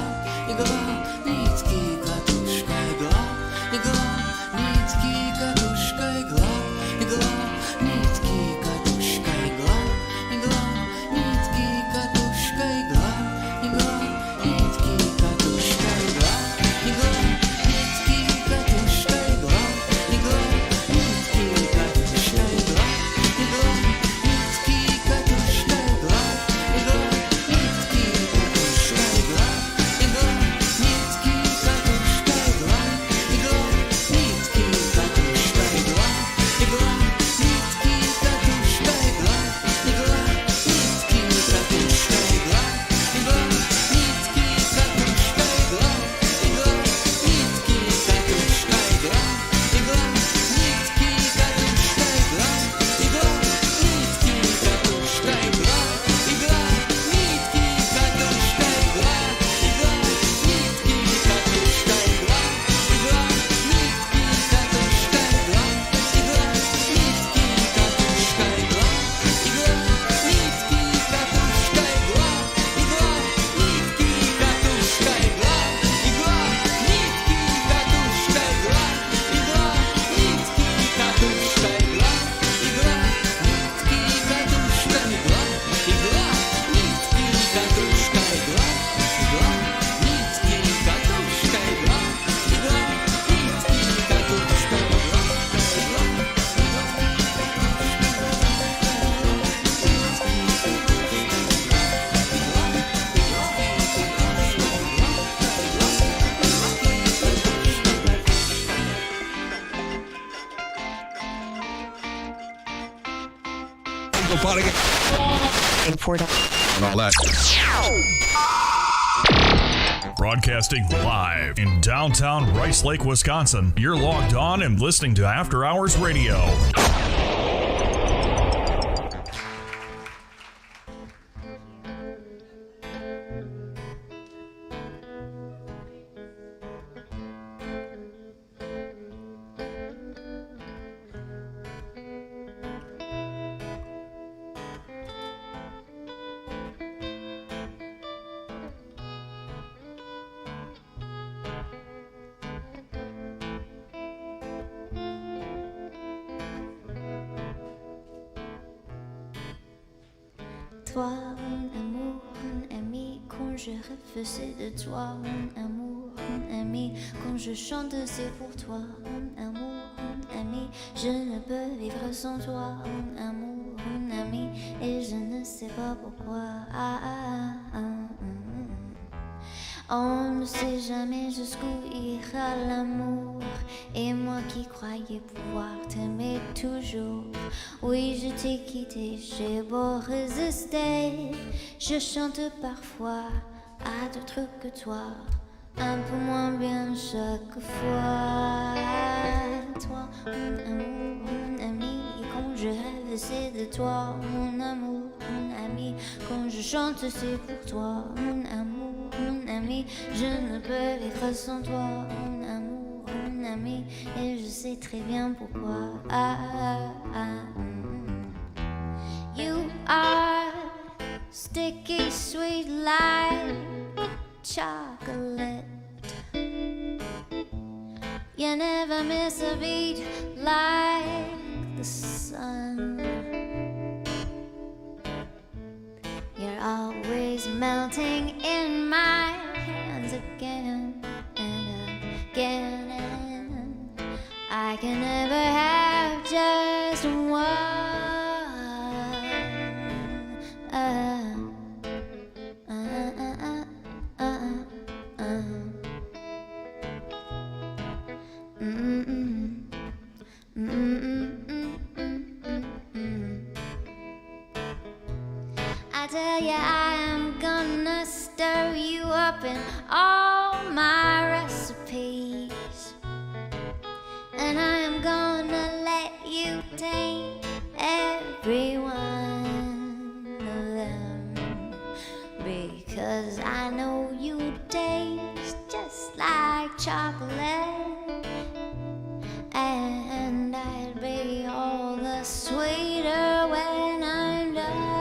igla, nitki katushka igla, igla, nitki katushka igla, igla, nitki katushka igla, igla, nitki katushka igla, igla, nitki katushka igla, igla, nitki katushka igla, igla, nitki katushka igla, igla, nitki katushka igla, igla, nitki katushka igla, igla, nitki katushka igla, igla, nitki katushka igla, igla, nitki katushka igla, igla, nitki katushka igla, igla, nitki katushka igla, igla, nitki katushka igla, igла, нитки катушка игла, игла, нитки катушка игла, игла, нитки катушка игла, игла, нитки катушка игла, игла, нитки катушка игла, игла, нитки катушка игла, игла, нитки катушка игла, игла, нитки катушка игла, игла, нитки катушка игла, игла, нитки катушка игла, игла, нитки катушка игла, игла, нитки катушка игла, игла, нитки катушка игла, игла, нитки катушка And all that. Broadcasting live in downtown Rice Lake, Wisconsin. You're logged on and listening to After Hours Radio. Toi, mon amour, mon ami, quand je rêve c'est de toi, mon amour, mon ami, quand je chante c'est pour toi, mon amour, mon ami, je ne peux vivre sans toi, mon amour, mon ami, et je ne sais pas pourquoi. On ne sait jamais jusqu'où ira l'amour. Et moi qui croyais pouvoir t'aimer toujours, oui je t'ai quitté, j'ai beau résister, je chante parfois à d'autres que toi, un peu moins bien chaque fois. Toi, mon amour, mon ami, quand je rêve c'est de toi, mon amour, mon ami, quand je chante c'est pour toi, mon amour, mon ami, je ne peux vivre sans toi, mon amour, mon ami, et je sais très bien pourquoi. You are sticky sweet like chocolate. You never miss a beat like the sun. You're always melting in my hands again and again, and I can never have just one. I tell ya I am gonna stir you up in all my recipes, and I am gonna let you taste every one of them, because I know you taste just like chocolate, and I'll be all the sweeter when I'm done.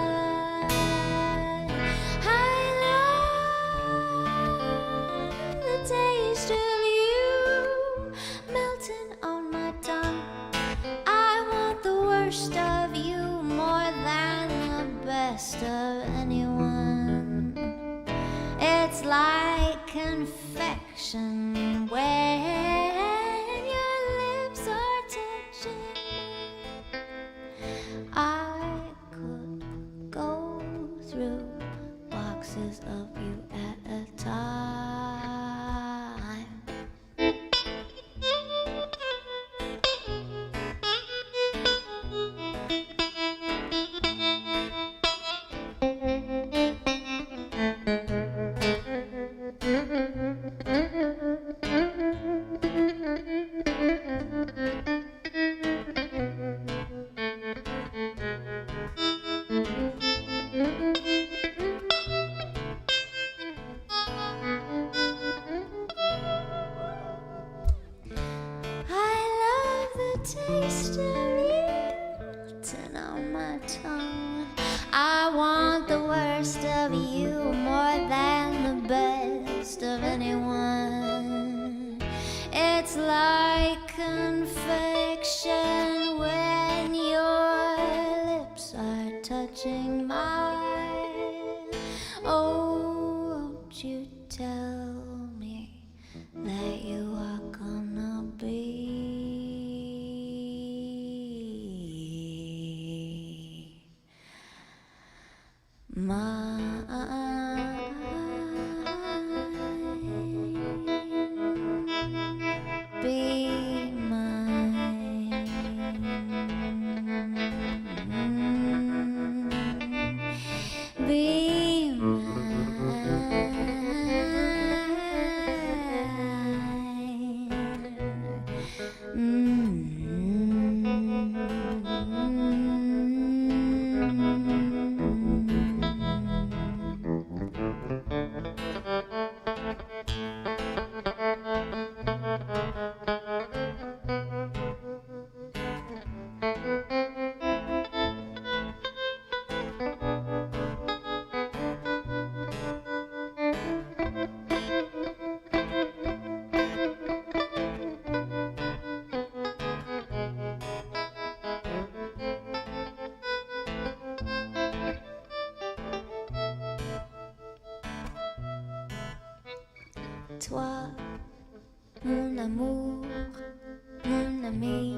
It's like confection when your lips are touching. I could go through boxes of you at a time. Taste of you written on my tongue. I want the worst of you more than the best of anyone. It's like confection when your lips are touching mine. Oh, won't you tell me that you are gonna be be mine, be toi, mon amour, mon ami,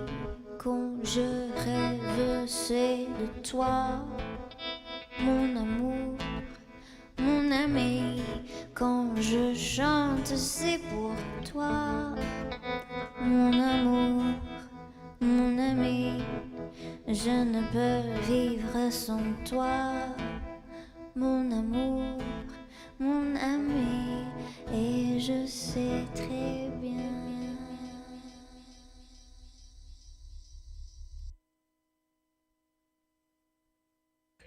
quand je rêve, c'est de toi, mon amour, mon ami, quand je chante, c'est pour toi, mon amour, mon ami, je ne peux vivre sans toi, mon amour, mon ami, et je sais très bien.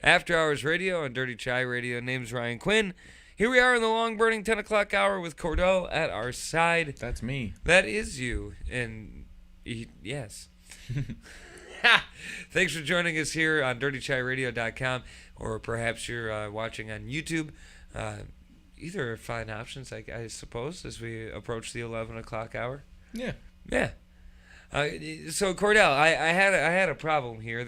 After Hours Radio on Dirty Chai Radio. Name's Ryan Quinn. Here we are in the long burning 10 o'clock hour with Kordell at our side. That's me. That is you. And yes. Thanks for joining us here on dirtychairadio.com, or perhaps you're watching on YouTube. Either are fine options, I suppose, as we approach the 11 o'clock hour. Yeah. Yeah. So Kordell, I had a problem here.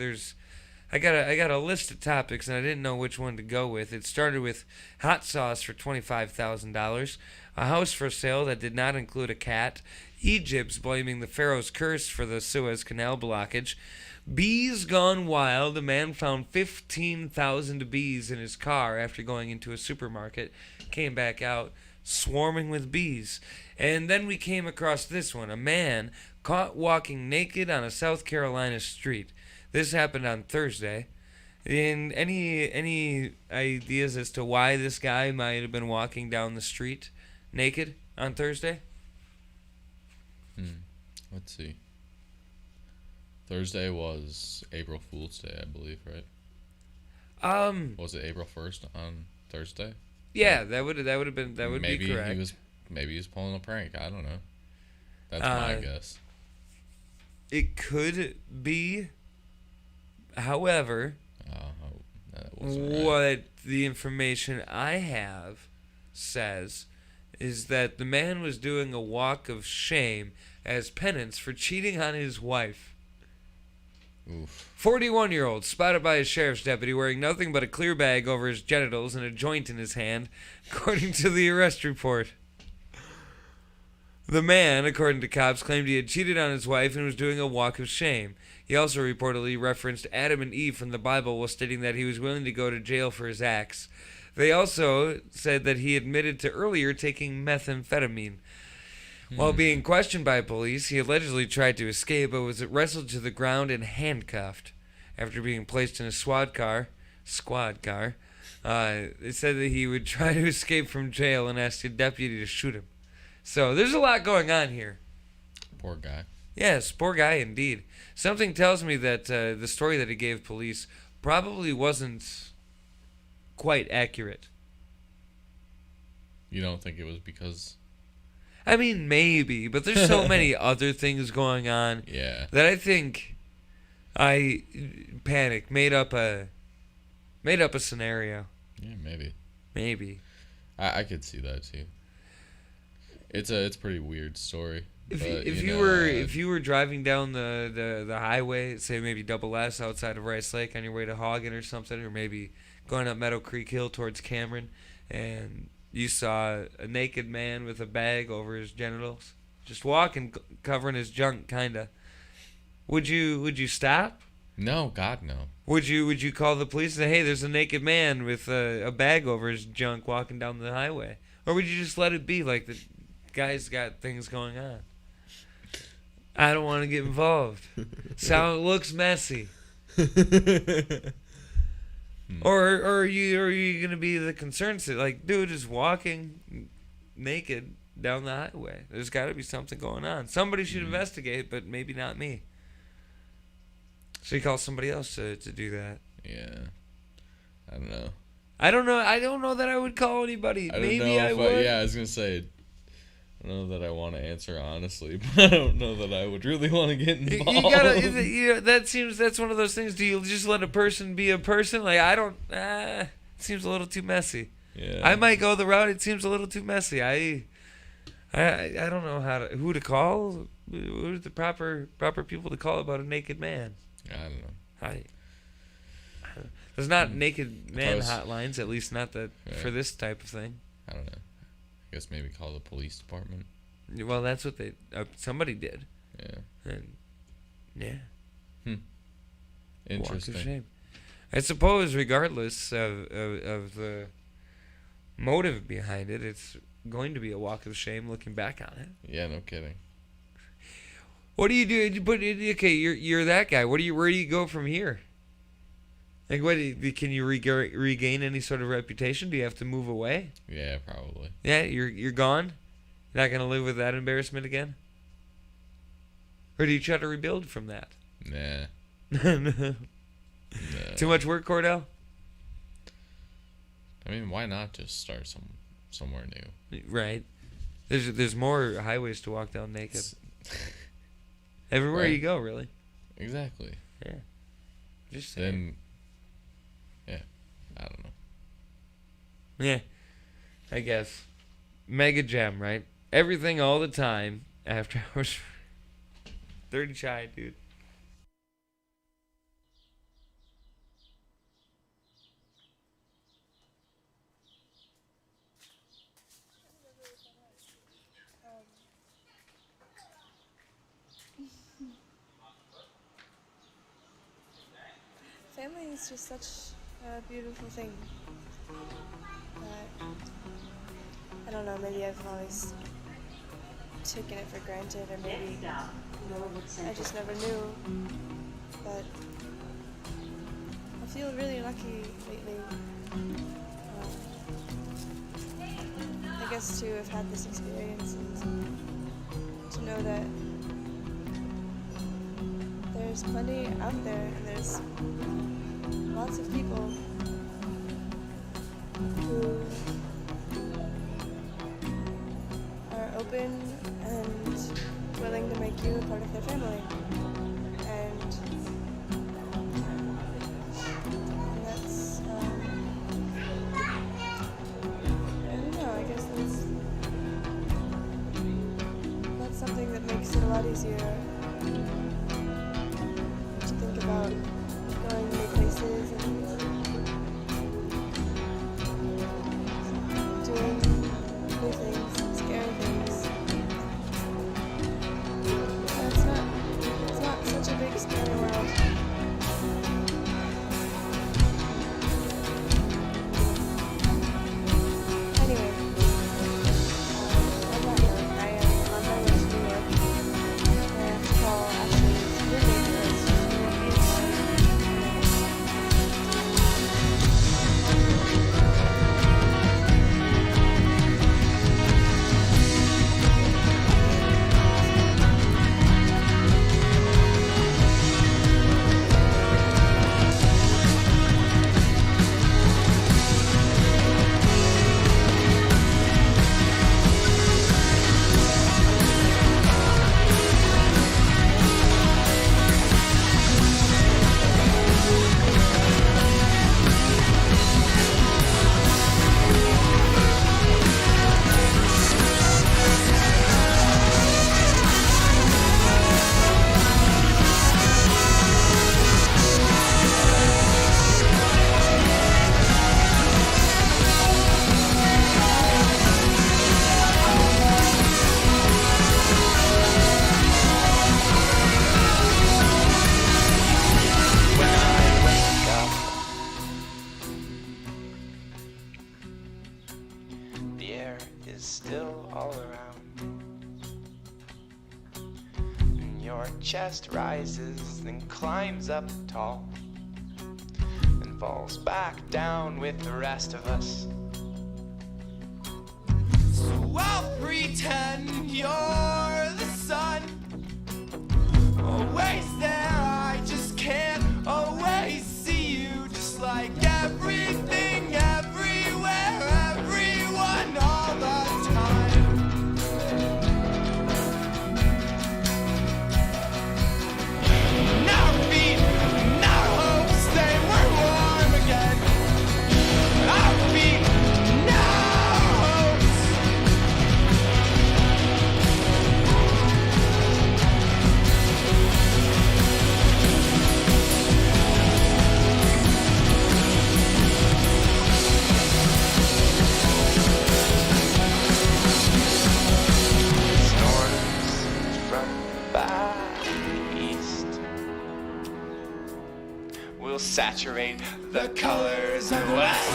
I got a list of topics and I didn't know which one to go with. It started with hot sauce for $25,000, a house for sale that did not include a cat, Egypt's blaming the Pharaoh's curse for the Suez Canal blockage, bees gone wild. A man found 15,000 bees in his car after going into a supermarket, came back out swarming with bees. And then we came across this one, a man caught walking naked on a South Carolina street. This happened on Thursday. And any ideas as to why this guy might have been walking down the street naked on Thursday? Let's see. Thursday was April Fool's Day, I believe, right? Was it April 1st on Thursday? Yeah, that would be correct. Maybe he was pulling a prank. I don't know. That's my guess. It could be. However, what the information I have says is that the man was doing a walk of shame as penance for cheating on his wife. Oof. 41-year-old spotted by a sheriff's deputy wearing nothing but a clear bag over his genitals and a joint in his hand, according to the arrest report. The man, according to cops, claimed he had cheated on his wife and was doing a walk of shame. He also reportedly referenced Adam and Eve from the Bible while stating that he was willing to go to jail for his acts. They also said that he admitted to earlier taking methamphetamine. While being questioned by police, he allegedly tried to escape but was wrestled to the ground and handcuffed. After being placed in a squad car, they said that he would try to escape from jail and asked a deputy to shoot him. So there's a lot going on here. Poor guy. Yes, poor guy indeed. Something tells me that the story that he gave police probably wasn't quite accurate. You don't think it was because... I mean, maybe, but there's so many other things going on that I think I panicked, made up a scenario. Yeah, maybe. Maybe. I could see that too. It's a pretty weird story. If you were driving down the highway, say maybe Double S outside of Rice Lake on your way to Hagen or something, or maybe going up Meadow Creek Hill towards Cameron, and you saw a naked man with a bag over his genitals, just walking, covering his junk, kinda. Would you stop? No, God, no. Would you call the police and say, hey, there's a naked man with a bag over his junk walking down the highway? Or would you just let it be like the guy's got things going on? I don't want to get involved. Looks messy. Or are you gonna be the concerned citizen? Like, dude is walking naked down the highway. There's got to be something going on. Somebody should investigate, but maybe not me. So you call somebody else to do that. Yeah, I don't know. I don't know that I would call anybody. Maybe I would. Yeah, I was gonna say. I don't know that I want to answer honestly, but I don't know that I would really want to get involved. You gotta, that's one of those things. Do you just let a person be a person? Like, I don't, it seems a little too messy. Yeah. I might go the route. It seems a little too messy. I don't know who to call. Who's the proper people to call about a naked man? I don't know. There's not naked man hotlines, at least not that for this type of thing. I don't know. I guess maybe call the police department. Well, that's what somebody did. Yeah. And Interesting. Walk of shame. I suppose, regardless of the motive behind it, it's going to be a walk of shame looking back on it. Yeah, no kidding. What do you do? Okay, you're that guy. Where do you go from here? Like, can you regain any sort of reputation? Do you have to move away? Yeah, probably. Yeah, you're gone? You're not going to live with that embarrassment again? Or do you try to rebuild from that? Nah. No. Too much work, Kordell? I mean, why not just start somewhere new? Right. There's more highways to walk down naked. Everywhere you go, really. Exactly. Yeah. Just saying. Yeah, I don't know. Yeah, I guess. Mega gem, right? Everything all the time after hours. 30 shy, dude. Family is just such a beautiful thing that, I don't know, maybe I've always taken it for granted, or maybe I just never knew, but I feel really lucky lately, I guess to have had this experience and to know that there's plenty out there, and there's lots of people who are open and willing to make you a part of their family. And that's, I don't know, I guess that's something that makes it a lot easier to think about is still all around. And your chest rises, then climbs up tall, and falls back down with the rest of us. So I'll pretend you're the sun, always there, I just can't always see you, just like everything, everywhere, everyone, all the time. Our feet, our hopes, they were warm again. Our feet, our hopes. Storms from back east will saturate the colors of West.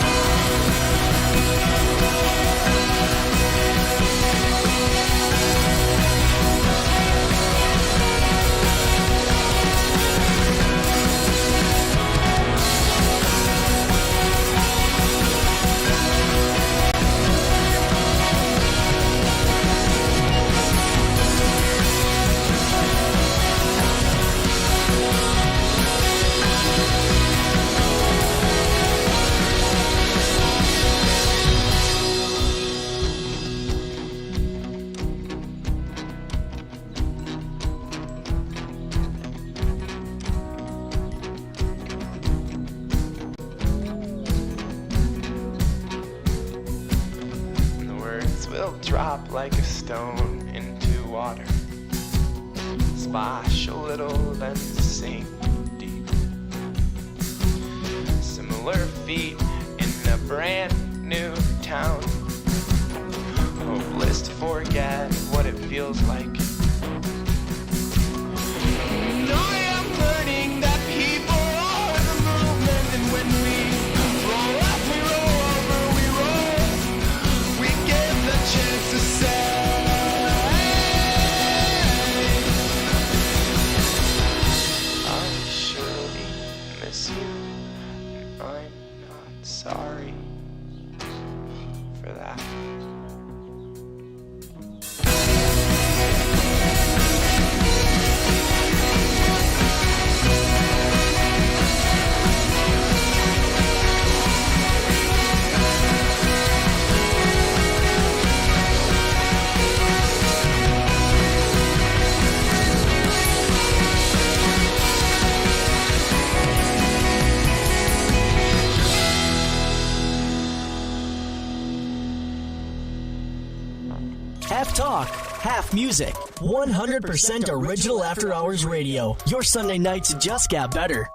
And the words will drop like a stone into water, splash a little, then sink deep. Similar feet in a brand new town, hopeless to forget what it feels like. And I am learning that people are the movement, and when we roll up, we roll over, we roll, we give the chance to say, I surely miss you, and I'm not sorry for that. Half talk, half music. 100% original After Hours Radio. Your Sunday nights just got better.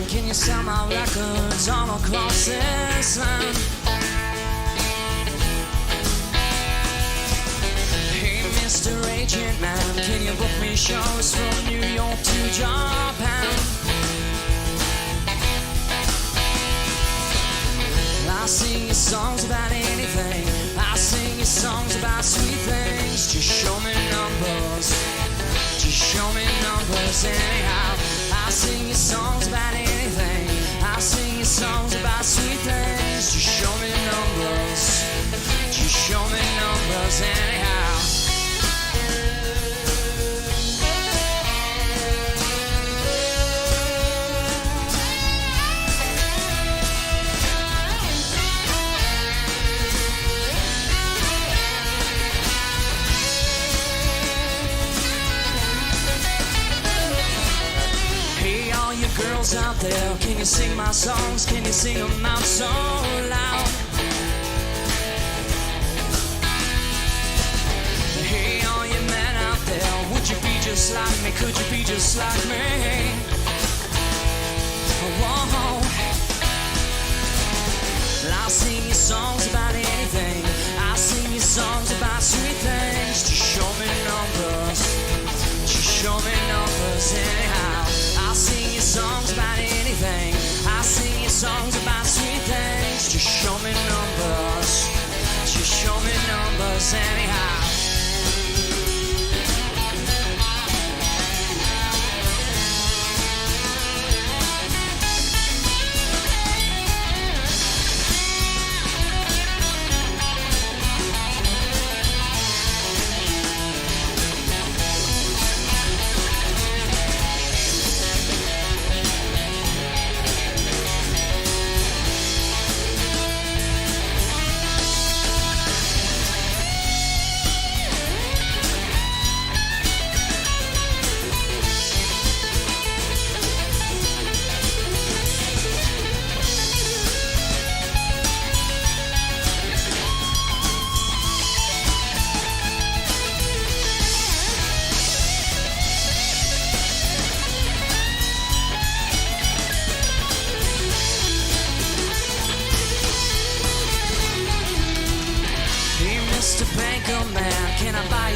Can you sell my records all across this land? Hey, Mr. Agent Man, can you book me shows from New York to Japan? I sing you songs about anything. I sing you songs about sweet things. Just show me numbers. Just show me numbers anyhow. I sing you songs about anything. I sing you songs about sweet things. Just show me numbers. Just show me numbers anyhow. Girls out there, can you sing my songs? Can you sing them out so loud? Hey, all you men out there, would you be just like me? Could you be just like me? Whoa. I'll sing you songs about anything. I'll sing you songs about sweet things. Just show me numbers. Just show me numbers anyhow. I'll sing you songs about anything. I'll sing you songs about sweet things. Just show me numbers. Just show me numbers anyhow.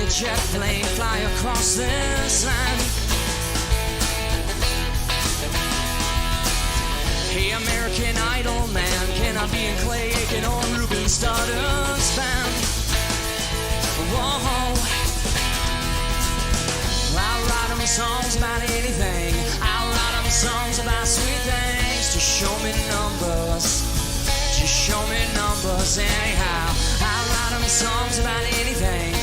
Jet plane fly across this land. Hey, American Idol man, can I be in Clay Aiken or Ruben Studdard's band? Whoa, I'll write them songs about anything. I'll write them songs about sweet things. Just show me numbers. Just show me numbers anyhow. I'll write them songs about anything.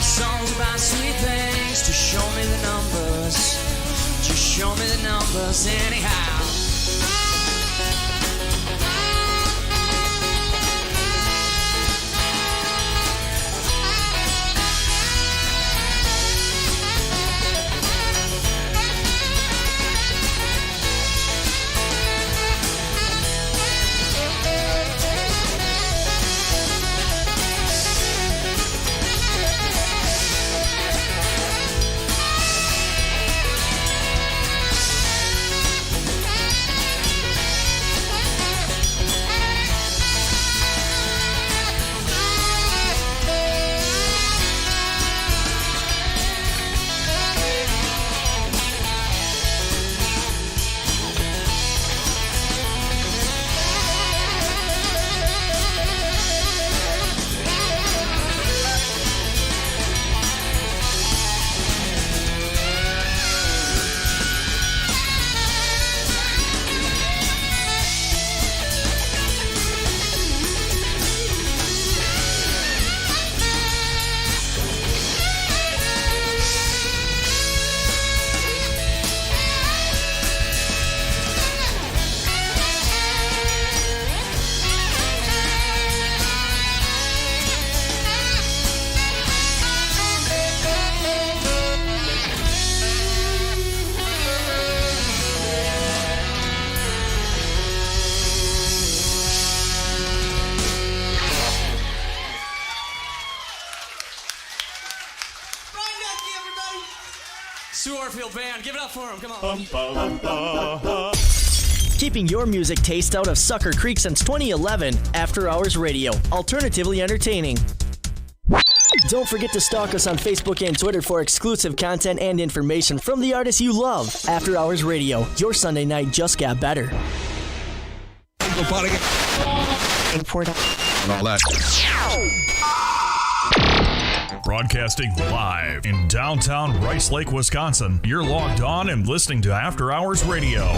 Songs about sweet things. Just show me the numbers. Just show me the numbers anyhow. Band. Give it up for him. Come on. Keeping your music taste out of Sucker Creek since 2011. After Hours Radio. Alternatively entertaining. Don't forget to stalk us on Facebook and Twitter for exclusive content and information from the artists you love. After Hours Radio. Your Sunday night just got better. Broadcasting live in downtown Rice Lake, Wisconsin. You're logged on and listening to After Hours Radio.